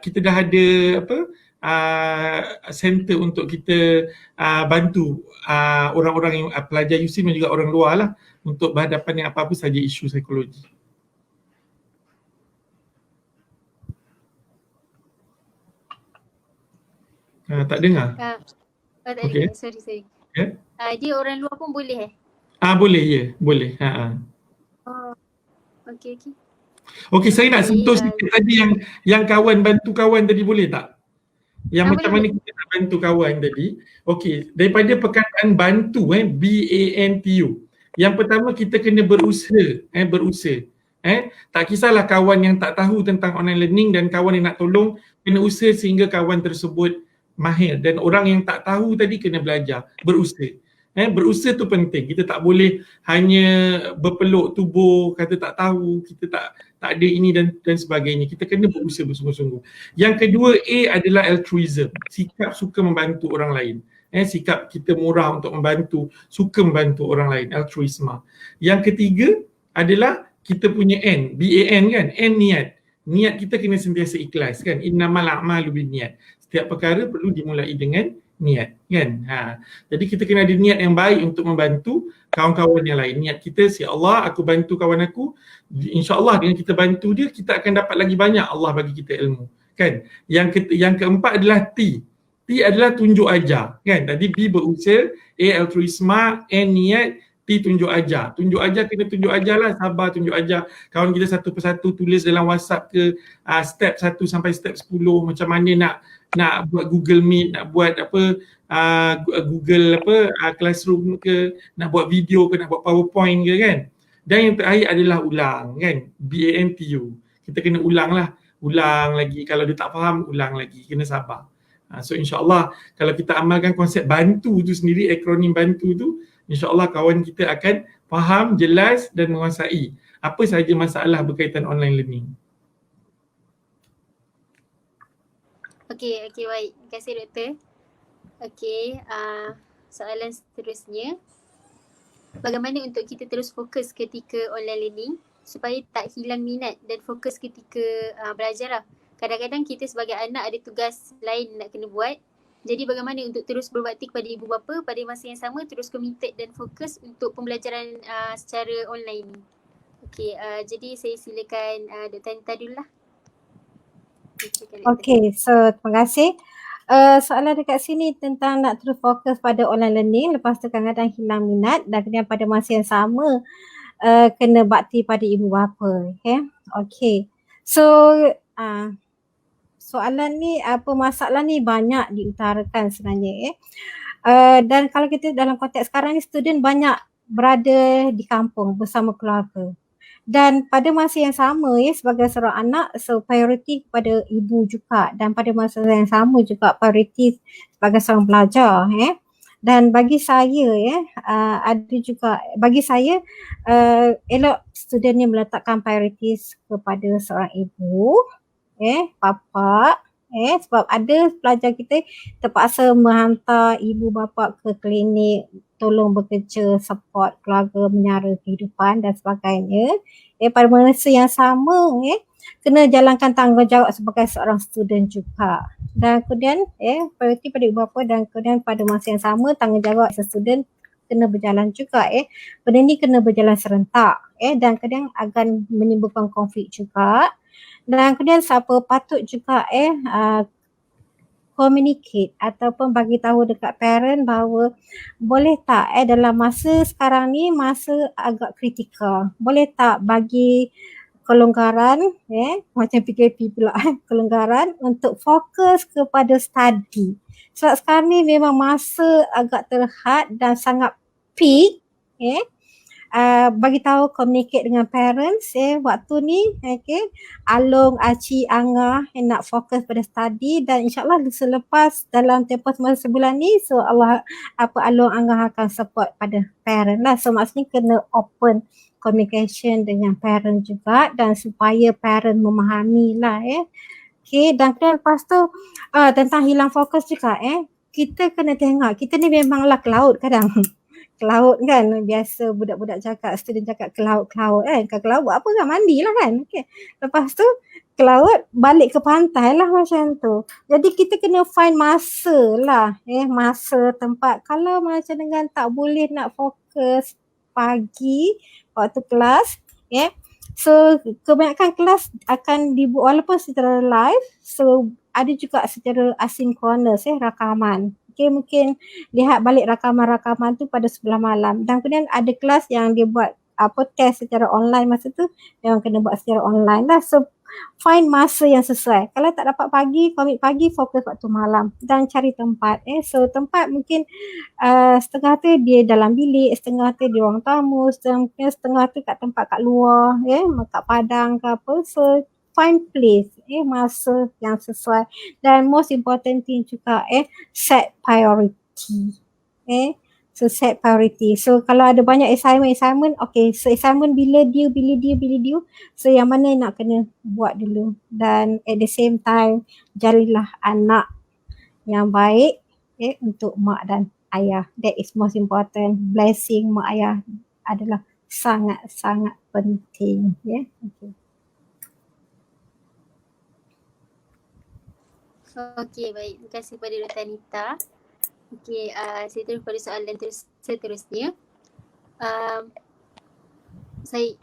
Kita dah ada center untuk kita bantu orang-orang yang pelajar USIM dan juga orang luar lah untuk berhadapan dengan apa-apa saja isu psikologi. Tak dengar? Tak dengar, sorry. Dia orang luar pun boleh boleh, ya, boleh. Okey. Okey, saya nak sentuh sikit tadi yang kawan bantu kawan tadi, boleh tak? Yang macam mana kita nak bantu kawan tadi. Okey, daripada perkataan bantu BANTU. Yang pertama kita kena berusaha, tak kisahlah kawan yang tak tahu tentang online learning dan kawan yang nak tolong, kena usaha sehingga kawan tersebut mahir, dan orang yang tak tahu tadi kena belajar, berusaha. Berusaha tu penting. Kita tak boleh hanya berpeluk tubuh, kata tak tahu, kita tak ada ini dan sebagainya. Kita kena berusaha bersungguh-sungguh. Yang kedua, A adalah altruism, sikap suka membantu orang lain. Sikap kita murah untuk membantu, suka membantu orang lain, altruisme. Yang ketiga adalah kita punya N, BAN kan, N niat. Niat kita kena sentiasa ikhlas kan, innamal a'malu binniyat. Setiap perkara perlu dimulai dengan niat kan. Jadi kita kena ada niat yang baik untuk membantu kawan-kawan yang lain. Niat kita, ya Allah, aku bantu kawan aku, insya-Allah dengan kita bantu dia, kita akan dapat lagi banyak Allah bagi kita ilmu kan. Yang keempat adalah T. T adalah tunjuk ajar kan. Tadi B berusaha, A altruisma, N niat, T tunjuk ajar. Tunjuk ajar kena tunjuk ajar lah, sabar tunjuk ajar. Kawan kita satu persatu tulis dalam WhatsApp ke step 1 sampai step 10 macam mana nak buat Google Meet, nak buat Google Classroom ke, nak buat video ke, nak buat PowerPoint ke kan. Dan yang terakhir adalah ulang kan, BANTU. Kita kena ulang lagi, kalau dia tak faham ulang lagi, kena sabar. So insyaAllah kalau kita amalkan konsep bantu tu sendiri, akronim bantu tu, insyaAllah kawan kita akan faham, jelas dan menguasai apa sahaja masalah berkaitan online learning. Okey, baik. Terima kasih Doktor. Okey, soalan seterusnya. Bagaimana untuk kita terus fokus ketika online learning supaya tak hilang minat dan fokus ketika belajar lah. Kadang-kadang kita sebagai anak ada tugas lain nak kena buat. Jadi bagaimana untuk terus berbakti kepada ibu bapa pada masa yang sama, terus committed dan fokus untuk pembelajaran secara online ni. Okey, jadi saya silakan Dr. Anita dulu lah. Okay, so terima kasih. Soalan dekat sini tentang nak terus fokus pada online learning, lepas tu kadang-kadang hilang minat dan kemudian pada masa yang sama kena bakti pada ibu bapa. Okay. So soalan ni, masalah ni banyak diutarakan sebenarnya. Dan kalau kita dalam konteks sekarang ni, student banyak berada di kampung bersama keluarga. Dan pada masa yang sama sebagai seorang anak, so priority kepada ibu juga, dan pada masa yang sama juga priority sebagai seorang pelajar. Dan bagi saya ada juga, bagi saya elok student ni meletakkan priority kepada seorang ibu, bapa, sebab ada pelajar kita terpaksa menghantar ibu bapa ke klinik, tolong bekerja, support keluarga, menyara kehidupan dan sebagainya. Pada masa yang sama kena jalankan tanggungjawab sebagai seorang student juga. Dan kemudian prioriti pada ibu bapa, dan kemudian pada masa yang sama tanggungjawab sebagai student kena berjalan juga. Benda ni kena berjalan serentak dan kadang akan menimbulkan konflik juga. Dan kemudian siapa patut juga communicate ataupun bagi tahu dekat parent bahawa boleh tak dalam masa sekarang ni masa agak kritikal, boleh tak bagi kelonggaran macam PKP pula kelonggaran untuk fokus kepada study. Sebab sekarang ni memang masa agak terhad dan sangat peak. Bagi tahu, communicate dengan parents waktu ni Along, Aci, Angah nak fokus pada study, dan insyaAllah selepas dalam tempoh masa sebulan ni, so Allah Along, Angah akan support pada parent lah. So maksudnya kena open communication dengan parent juga, dan supaya parent memahami lah Okay, dan lepas tu tentang hilang fokus juga kita kena tengok, kita ni memanglah ke laut kadang ke laut kan, biasa budak-budak cakap, student cakap ke laut kan, ke laut buat apa kan, mandi lah kan. Okay. Lepas tu ke laut, balik ke pantai lah macam tu. Jadi kita kena find masa lah, masa, tempat. Kalau macam dengan tak boleh nak fokus pagi waktu kelas, so kebanyakan kelas akan dibuat walaupun secara live, so ada juga secara asinkronus rakaman. Okay, mungkin lihat balik rakaman-rakaman tu pada sebelah malam, dan kemudian ada kelas yang dia buat test secara online, masa tu memang kena buat secara online lah. So find masa yang sesuai. Kalau tak dapat pagi, komit pagi, fokus waktu malam, dan cari tempat. So tempat mungkin setengah tu dia dalam bilik, setengah tu di ruang tamu, setengah tu kat tempat kat luar, kat padang ke apa. So find place, masa yang sesuai, dan most important thing juga set priority. So set priority. So kalau ada banyak assignment, okay, so assignment bila due, so yang mana nak kena buat dulu. Dan at the same time, jadilah anak yang baik untuk mak dan ayah. That is most important. Blessing mak ayah adalah sangat-sangat penting. Okay. Okey, baik. Terima kasih kepada Dr. Anita. Okey, saya terus pada soalan seterusnya. Saya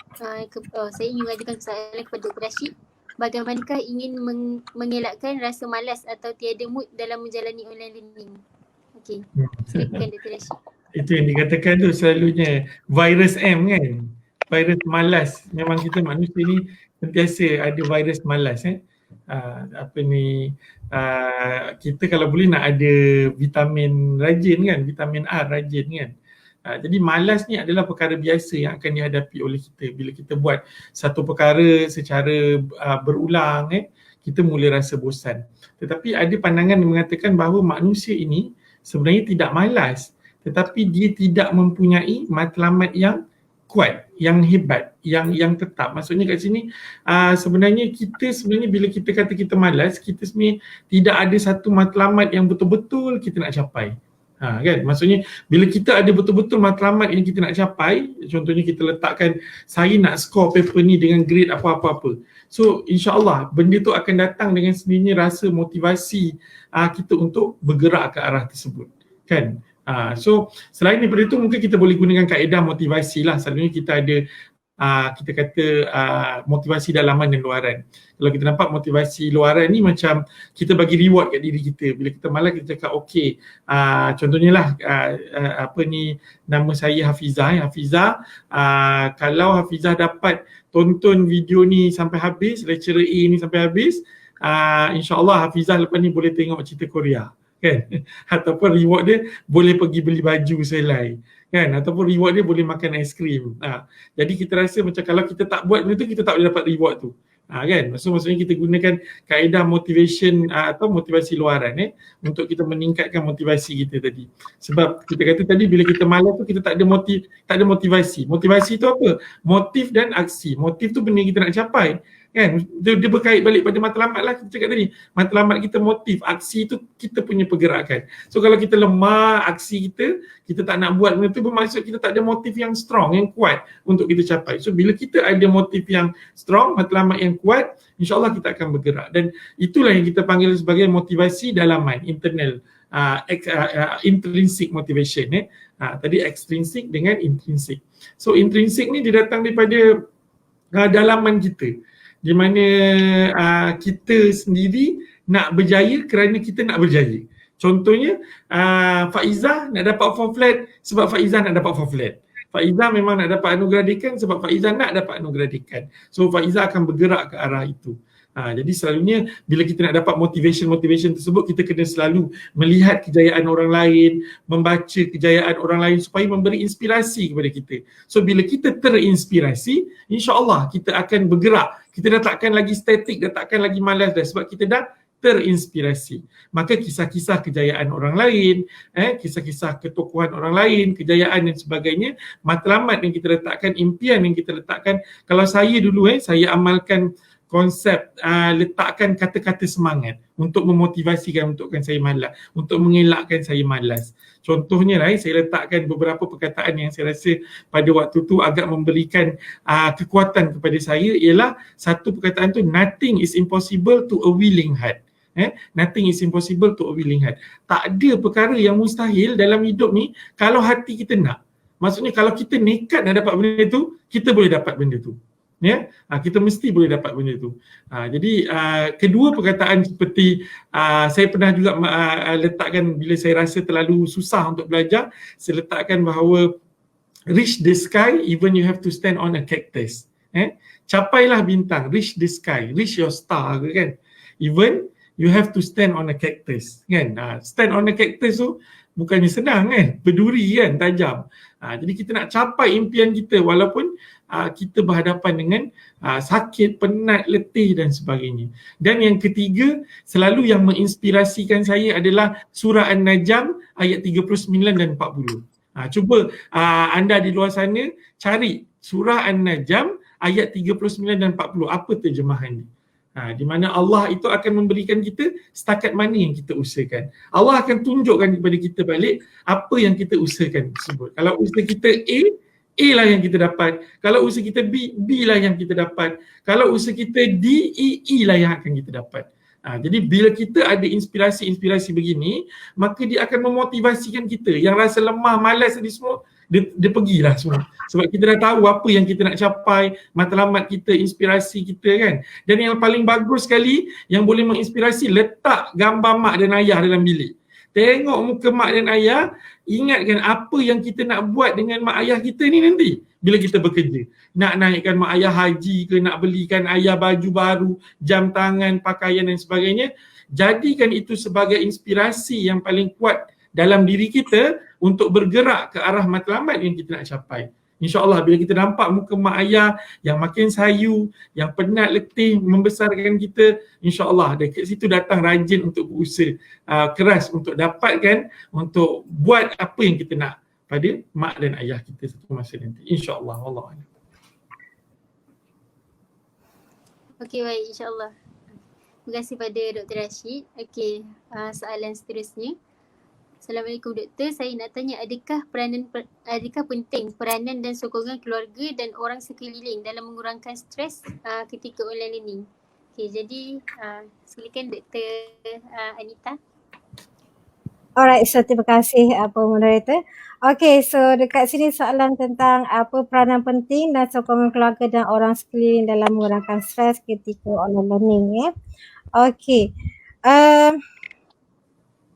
ingin mengajukan soalan kepada Dr. Rashid. Bagaimanakah ingin mengelakkan rasa malas atau tiada mood dalam menjalani online learning? Okey, silakan Dr. Rashid. Itu yang dikatakan tu selalunya virus M kan, virus malas. Memang kita manusia ni sentiasa ada virus malas kita kalau boleh nak ada vitamin rajin kan, vitamin R rajin kan. Jadi malas ni adalah perkara biasa yang akan dihadapi oleh kita bila kita buat satu perkara secara berulang kita mula rasa bosan. Tetapi ada pandangan yang mengatakan bahawa manusia ini sebenarnya tidak malas, tetapi dia tidak mempunyai matlamat yang kuat, yang hebat, yang tetap. Maksudnya kat sini sebenarnya bila kita kata kita malas, kita sebenarnya tidak ada satu matlamat yang betul-betul kita nak capai. Kan? Maksudnya bila kita ada betul-betul matlamat yang kita nak capai, contohnya kita letakkan saya nak score paper ni dengan grade apa-apa-apa. So insya-Allah benda tu akan datang dengan sendirinya rasa motivasi kita untuk bergerak ke arah tersebut. Kan? So selain daripada itu mungkin kita boleh gunakan kaedah motivasi lah. Selalunya kita ada kita kata motivasi dalaman dan luaran. Kalau kita nampak motivasi luaran ni macam kita bagi reward kat diri kita. Bila kita malas kita cakap okey, contohnya lah nama saya Hafizah. Hafizah, kalau Hafizah dapat tonton video ni sampai habis, lecturer A ni sampai habis, insya-Allah Hafizah lepas ni boleh tengok cerita Korea. Kan? Ataupun reward dia boleh pergi beli baju selai, kan? Ataupun reward dia boleh makan aiskrim. Jadi kita rasa macam kalau kita tak buat benda tu, kita tak boleh dapat reward tu. Kan? Maksudnya kita gunakan kaedah motivation atau motivasi luaran untuk kita meningkatkan motivasi kita tadi. Sebab kita kata tadi bila kita malas tu kita tak ada motivasi. Motivasi tu apa? Motif dan aksi. Motif tu benda yang kita nak capai. Kan? Dia berkait balik pada matlamat lah kita cakap tadi. Matlamat kita motif, aksi tu kita punya pergerakan. So kalau kita lemah aksi kita tak nak buat benda tu, bermaksud kita tak ada motif yang strong, yang kuat untuk kita capai. So bila kita ada motif yang strong, matlamat yang kuat, insya-Allah kita akan bergerak. Dan itulah yang kita panggil sebagai motivasi dalaman, internal, intrinsic motivation. Tadi extrinsic dengan intrinsic. So intrinsic ni dia datang daripada dalaman kita, di mana kita sendiri nak berjaya kerana kita nak berjaya. Contohnya Faizah nak dapat 4 flat sebab Faizah nak dapat 4 flat. Faizah memang nak dapat anugerah dekan sebab Faizah nak dapat anugerah dekan. So Faizah akan bergerak ke arah itu. Jadi selalunya bila kita nak dapat motivation tersebut, kita kena selalu melihat kejayaan orang lain, membaca kejayaan orang lain supaya memberi inspirasi kepada kita. So bila kita terinspirasi, insya-Allah kita akan bergerak. Kita dah takkan lagi statik, dah takkan lagi malas dah, sebab kita dah terinspirasi. Maka kisah-kisah kejayaan orang lain, kisah-kisah ketokohan orang lain, kejayaan dan sebagainya, matlamat yang kita letakkan, impian yang kita letakkan. Kalau saya dulu saya amalkan konsep letakkan kata-kata semangat untuk memotivasikan saya malas, untuk mengelakkan saya malas. Contohnya saya letakkan beberapa perkataan yang saya rasa pada waktu tu agak memberikan kekuatan kepada saya, ialah satu perkataan tu, nothing is impossible to a willing heart. Nothing is impossible to a willing heart. Tak ada perkara yang mustahil dalam hidup ni kalau hati kita nak. Maksudnya kalau kita nekat nak dapat benda tu, kita boleh dapat benda tu. Kita mesti boleh dapat benda tu. Jadi kedua perkataan seperti saya pernah juga letakkan bila saya rasa terlalu susah untuk belajar, saya letakkan bahawa reach the sky even you have to stand on a cactus. Capailah bintang, reach the sky, reach your star, kan? Even you have to stand on a cactus, kan? Stand on a cactus tu bukannya senang, kan? Berduri, kan? Tajam. Jadi kita nak capai impian kita walaupun kita berhadapan dengan sakit, penat, letih dan sebagainya. Dan yang ketiga, selalu yang menginspirasikan saya adalah surah An-Najm ayat 39 dan 40. Cuba anda di luar sana cari surah An-Najm ayat 39 dan 40. Apa terjemahannya? Di mana Allah itu akan memberikan kita setakat mana yang kita usahakan. Allah akan tunjukkan kepada kita balik apa yang kita usahakan tersebut. Kalau usaha kita A lah yang kita dapat. Kalau usaha kita B lah yang kita dapat. Kalau usaha kita D, E lah yang akan kita dapat. Jadi bila kita ada inspirasi-inspirasi begini, maka dia akan memotivasikan kita. Yang rasa lemah, malas tadi semua, dia pergilah semua. Sebab kita dah tahu apa yang kita nak capai, matlamat kita, inspirasi kita kan. Dan yang paling bagus sekali, yang boleh menginspirasi, letak gambar mak dan ayah dalam bilik. Tengok muka mak dan ayah, ingatkan apa yang kita nak buat dengan mak ayah kita ni nanti bila kita bekerja. Nak naikkan mak ayah haji ke, nak belikan ayah baju baru, jam tangan, pakaian dan sebagainya. Jadikan itu sebagai inspirasi yang paling kuat dalam diri kita untuk bergerak ke arah matlamat yang kita nak capai. InsyaAllah bila kita nampak muka mak ayah yang makin sayu, yang penat letih membesarkan kita, InsyaAllah dekat situ datang rajin untuk berusaha keras untuk dapatkan, untuk buat apa yang kita nak pada mak dan ayah kita satu masa nanti. InsyaAllah. Wallahualam. Okey, baik, insyaAllah. Terima kasih pada Dr. Rashid. Okey, soalan seterusnya. Assalamualaikum Doktor, saya nak tanya adakah penting peranan dan sokongan keluarga dan orang sekeliling dalam mengurangkan stres ketika online learning? Okey, jadi silakan Dr. Anita. Alright, so terima kasih moderator. Okay, so dekat sini soalan tentang apa peranan penting dan sokongan keluarga dan orang sekeliling dalam mengurangkan stres ketika online learning ya. Okay,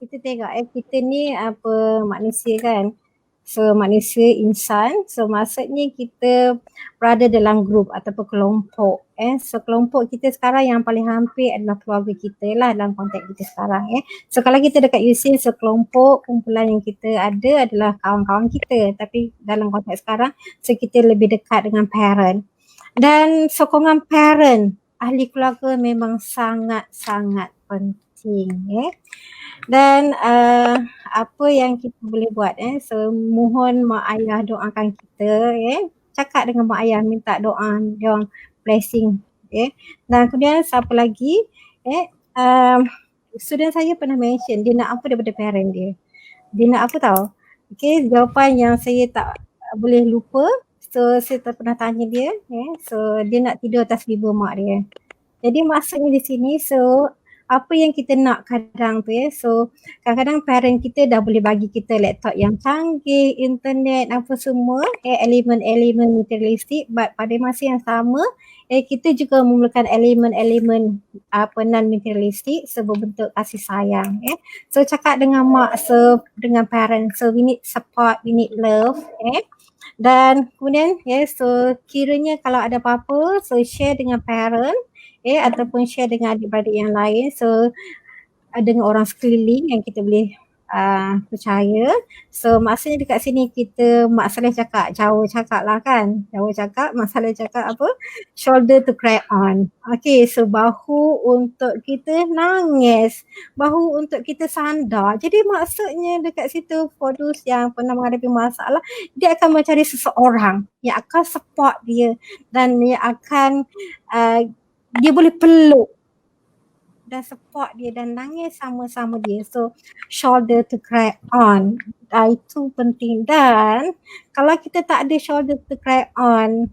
kita tengok kita ni manusia kan. So manusia insan, so maksudnya kita berada dalam grup ataupun kelompok. So kelompok kita sekarang yang paling hampir adalah keluarga kita lah dalam konteks kita sekarang So kalau kita dekat UC, so kelompok kumpulan yang kita ada adalah kawan-kawan kita. Tapi dalam konteks sekarang, so kita lebih dekat dengan parent. Dan sokongan parent, ahli keluarga memang sangat-sangat penting Dan apa yang kita boleh buat so mohon mak ayah doakan kita cakap dengan mak ayah minta doa dia blessing dan kemudian siapa lagi student saya pernah mention dia nak apa daripada parent dia nak apa tahu jawapan yang saya tak boleh lupa. So saya tak pernah tanya dia so dia nak tidur atas bibir mak dia. Jadi maksudnya di sini so apa yang kita nak kadang tu so kadang-kadang parent kita dah boleh bagi kita laptop yang canggih, internet apa semua elemen-elemen materialistik, but pada masa yang sama kita juga memerlukan elemen-elemen non-materialistik berbentuk kasih sayang so cakap dengan mak, so dengan parent, so we need support, we need love dan kemudian so kiranya kalau ada apa-apa so share dengan parent ataupun share dengan adik-beradik yang lain so dengan orang sekeliling yang kita boleh percaya. So maksudnya dekat sini kita mak Saleh cakap jauh cakap lah kan, jauh cakap, mak Saleh cakap apa, shoulder to cry on. Okay, so bahu untuk kita nangis, bahu untuk kita sandar. Jadi maksudnya dekat situ for those yang pernah menghadapi masalah, dia akan mencari seseorang yang akan support dia dan yang akan dia boleh peluk dan support dia dan nangis sama-sama dia. So shoulder to cry on, itu penting. Dan kalau kita tak ada shoulder to cry on,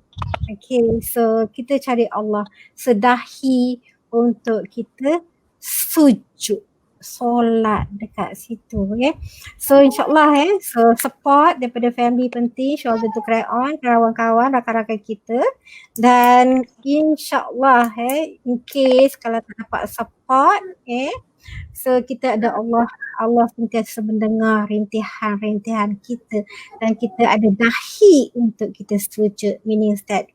okay, so kita cari Allah sedahi untuk kita sujud solat dekat situ So insyaAllah so support daripada family penting, shoulder to cry on, kawan-kawan, rakan-rakan kita. Dan insyaAllah in case kalau tak dapat support so kita ada Allah sentiasa mendengar rintihan-rintihan kita dan kita ada dahi untuk kita sujud, meaning that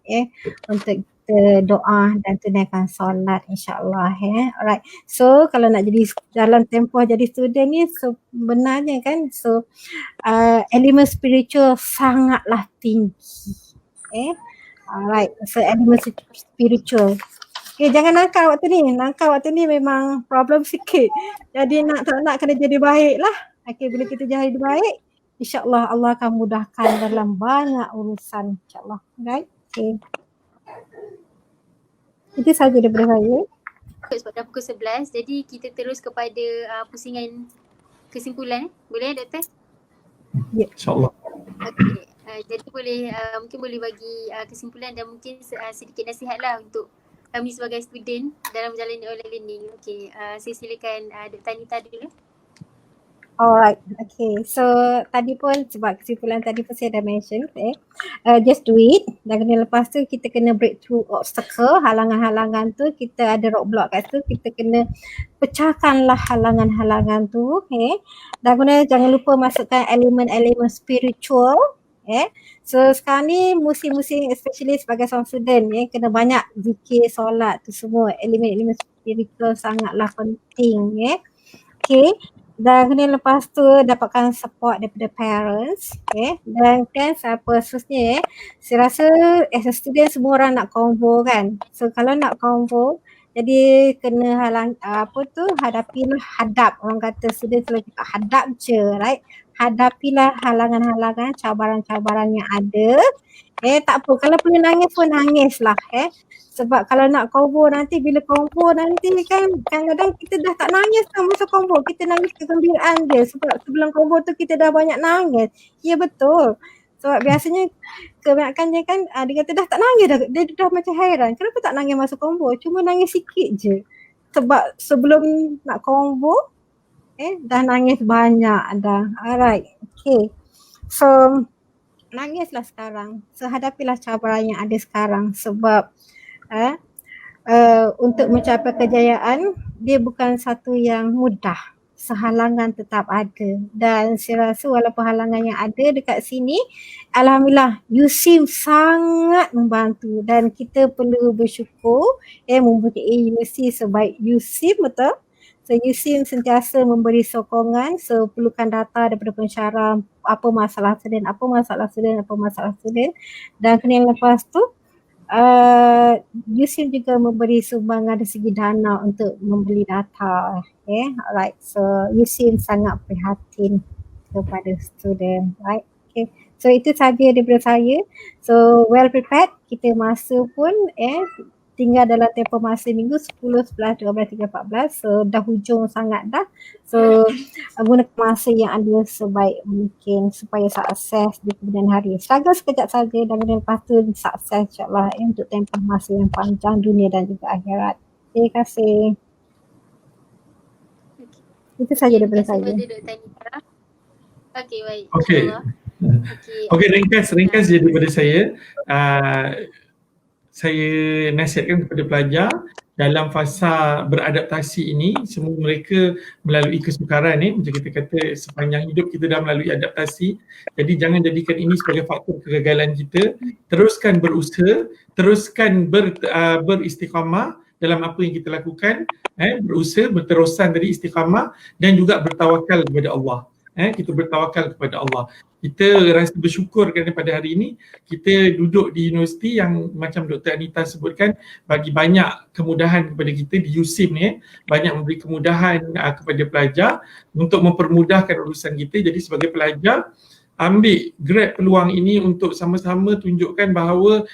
untuk kita doa dan tunaikan solat insyaAllah Alright, so kalau nak jadi dalam tempoh jadi student ni so benarnya kan so elemen spiritual sangatlah tinggi alright, so elemen spiritual jangan nangkal waktu ni memang problem sikit. Jadi tak nak kena jadi baik lah. Bila kita jadi baik, insyaAllah Allah akan mudahkan dalam banyak urusan insyaAllah. Right? Itu sahaja daripada saya. Sebab dah pukul 11, jadi kita terus kepada pusingan kesimpulan. Boleh Doktor? Ya. InsyaAllah. Okay. Jadi mungkin boleh bagi kesimpulan dan mungkin sedikit nasihat lah untuk kami sebagai student dalam menjalani online learning. Okay, saya silakan Dr. Anita dulu. Alright, okay. So tadi pun sebab kesimpulan tadi pun saya dah mention, just do it. Dan kemudian lepas tu kita kena break through obstacle, halangan-halangan tu, kita ada roadblock kat tu, kita kena pecahkanlah halangan-halangan tu, Dan kemudian jangan lupa masukkan elemen-elemen spiritual, So sekarang ni musim-musim especially sebagai seorang student, kena banyak zikir, solat tu semua, elemen-elemen spiritual sangatlah penting, Okay. Dan kemudian lepas tu dapatkan support daripada parents, dan kan apa seterusnya, saya rasa as a student semua orang nak convo kan. So kalau nak convo, jadi kena hadapilah, orang kata student selalu cakap hadap je, right? Hadapilah halangan-halangan, cabaran-cabaran yang ada. Tak apa, kalau perlu nangis pun nangislah, Sebab kalau nak convo nanti, bila convo nanti kan kadang-kadang kita dah tak nangis kan masa convo, kita nangis kegembiraan dia sebab sebelum convo tu kita dah banyak nangis. Ya betul. Sebab biasanya kebanyakannya kan dia kata dah tak nangis dah, dia dah macam hairan, kenapa tak nangis masa convo, cuma nangis sikit je. Sebab sebelum nak convo dah nangis banyak dah. Alright, okay. So nangislah sekarang, so hadapilah cabaran yang ada sekarang sebab untuk mencapai kejayaan dia bukan satu yang mudah. Sehalangan tetap ada dan saya rasa walaupun halangan yang ada dekat sini, alhamdulillah USIM sangat membantu dan kita perlu bersyukur mempunyai universiti sebaik USIM, betul. So USIM sentiasa memberi sokongan, so perlukan data daripada pensyarah, apa masalah student dan kemudian lepas tu USIM juga memberi sumbangan dari segi dana untuk membeli data. Alright, so USIM sangat prihatin kepada student, right? Okay, so itu saja daripada saya. So well prepared, kita masa pun tinggal dalam tempoh masa minggu 10, 11, 12, 13, 14. So dah hujung sangat dah. So gunakan masa yang ada sebaik mungkin supaya sukses di kemudian hari. Struggle sekejap saja dan kemudian lepas tu sukses insyaAllah untuk tempoh masa yang panjang dunia dan juga akhirat. Terima kasih. Itu saja daripada saya. Okey, baik. Okey, ringkas je daripada saya. Saya nasihatkan kepada pelajar dalam fasa beradaptasi ini, semua mereka melalui kesukaran macam kita kata sepanjang hidup kita dah melalui adaptasi. Jadi jangan jadikan ini sebagai faktor kegagalan kita. Teruskan berusaha, teruskan beristiqamah dalam apa yang kita lakukan, berusaha, berterusan tadi istiqamah dan juga bertawakal kepada Allah. Kita bertawakal kepada Allah. Kita rasa bersyukur kerana pada hari ini kita duduk di universiti yang macam Dr. Anita sebutkan bagi banyak kemudahan kepada kita di USIM ni, banyak memberi kemudahan kepada pelajar untuk mempermudahkan urusan kita. Jadi sebagai pelajar, ambil grab peluang ini untuk sama-sama tunjukkan bahawa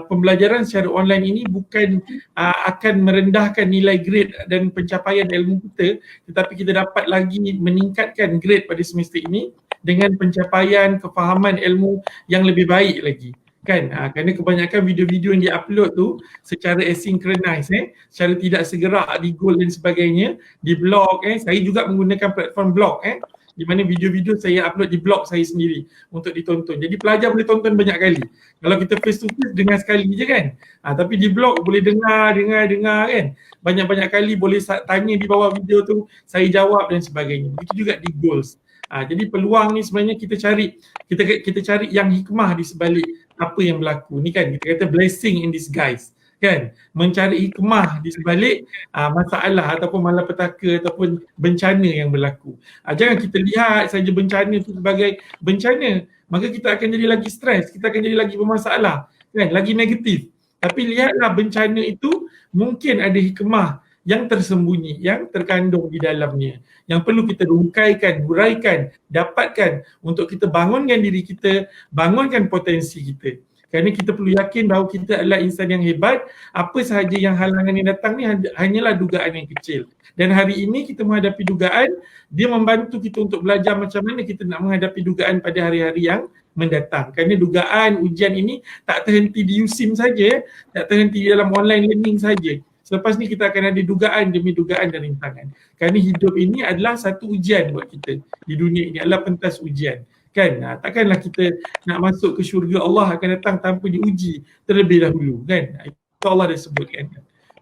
pembelajaran secara online ini bukan akan merendahkan nilai grade dan pencapaian ilmu kita, tetapi kita dapat lagi meningkatkan grade pada semester ini dengan pencapaian kefahaman ilmu yang lebih baik lagi. Kan, kerana kebanyakan video-video yang diupload tu secara asynchronous, secara tidak segera di Google dan sebagainya, di blog, saya juga menggunakan platform blog, di mana video-video saya upload di blog saya sendiri untuk ditonton. Jadi pelajar boleh tonton banyak kali. Kalau kita face to face dengar sekali je kan. Tapi di blog boleh dengar kan. Banyak-banyak kali boleh tanya di bawah video tu, saya jawab dan sebagainya. Begitu juga di goals. Jadi peluang ni sebenarnya kita cari yang hikmah di sebalik apa yang berlaku. Ni kan kita kata blessing in disguise. Kan, mencari hikmah di sebalik masalah ataupun malapetaka ataupun bencana yang berlaku. Jangan kita lihat saja bencana itu sebagai bencana, maka kita akan jadi lagi stres, kita akan jadi lagi bermasalah, kan, lagi negatif. Tapi lihatlah bencana itu mungkin ada hikmah yang tersembunyi, yang terkandung di dalamnya, yang perlu kita rungkaikan, huraikan, dapatkan untuk kita bangunkan diri kita, bangunkan potensi kita. Kerana kita perlu yakin bahawa kita adalah insan yang hebat. Apa sahaja yang halangan yang datang ni hanyalah dugaan yang kecil. Dan hari ini kita menghadapi dugaan, dia membantu kita untuk belajar macam mana kita nak menghadapi dugaan pada hari-hari yang mendatang. Kerana dugaan ujian ini tak terhenti di USIM saja, tak terhenti dalam online learning saja. Selepas ni kita akan ada dugaan demi dugaan dan rintangan. Kerana hidup ini adalah satu ujian buat kita. Di dunia ini adalah pentas ujian. Kan? Takkanlah kita nak masuk ke syurga Allah akan datang tanpa diuji terlebih dahulu. Kan? Itu Allah dah sebutkan.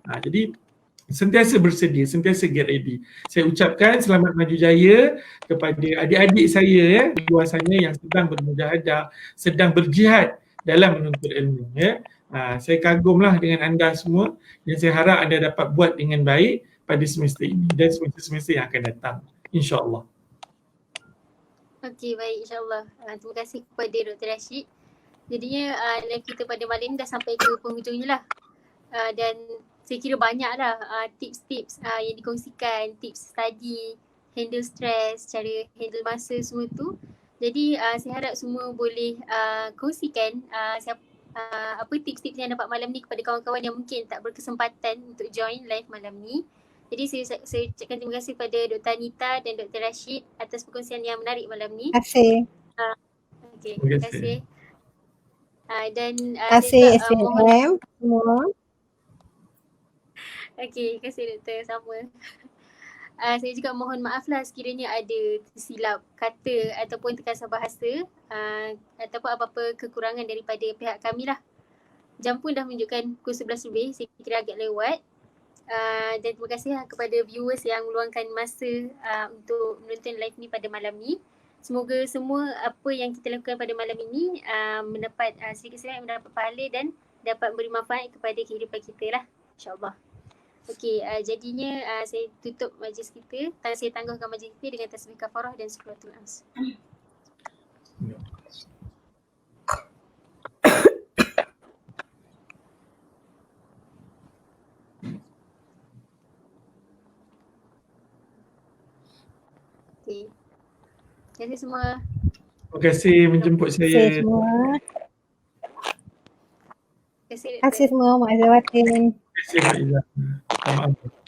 Jadi sentiasa bersedia, sentiasa get ready. Saya ucapkan selamat maju jaya kepada adik-adik saya di luar sana yang sedang bermujahadah, sedang berjihad dalam menuntut ilmu. Saya kagumlah dengan anda semua dan saya harap anda dapat buat dengan baik pada semester ini dan semester-semester yang akan datang, insya-Allah. Okey, baik, insya-Allah. Terima kasih kepada Dr. Rashid. Jadinya live kita pada malam ni dah sampai ke penghujungnya lah. Dan saya kira banyak dah tips-tips yang dikongsikan, tips study, handle stress, cara handle masa semua tu. Jadi saya harap semua boleh kongsikan apa tips-tips yang dapat malam ni kepada kawan-kawan yang mungkin tak berkesempatan untuk join live malam ni. Jadi saya ucapkan terima kasih kepada Dr. Anita dan Dr. Rashid atas perkongsian yang menarik malam ni. Terima kasih. Okay, terima kasih. Dan terima kasih SPM semua. Okey, terima kasih Doktor, sama. Saya juga mohon maaf lah sekiranya ada tersilap kata ataupun terkasar bahasa ataupun apa-apa kekurangan daripada pihak kami lah. Jam pun dah menunjukkan pukul 11 lebih, saya kira agak lewat. Dan terima kasih lah kepada viewers yang meluangkan masa untuk menonton live ni pada malam ni. Semoga semua apa yang kita lakukan pada malam ini mendapat sedikit sebanyak mendapat pahala dan dapat beri manfaat kepada kehidupan kita lah, insyaAllah. Okey, jadinya saya tutup majlis kita. Saya tangguhkan majlis kita dengan tasbih kafarah dan sukuratul ams. Okey. Terima kasih semua. Terima kasih menjemput saya. Terima kasih semua. Terima kasih semua. Mak Azawati. Terima kasih Pak Izzah. Maaf.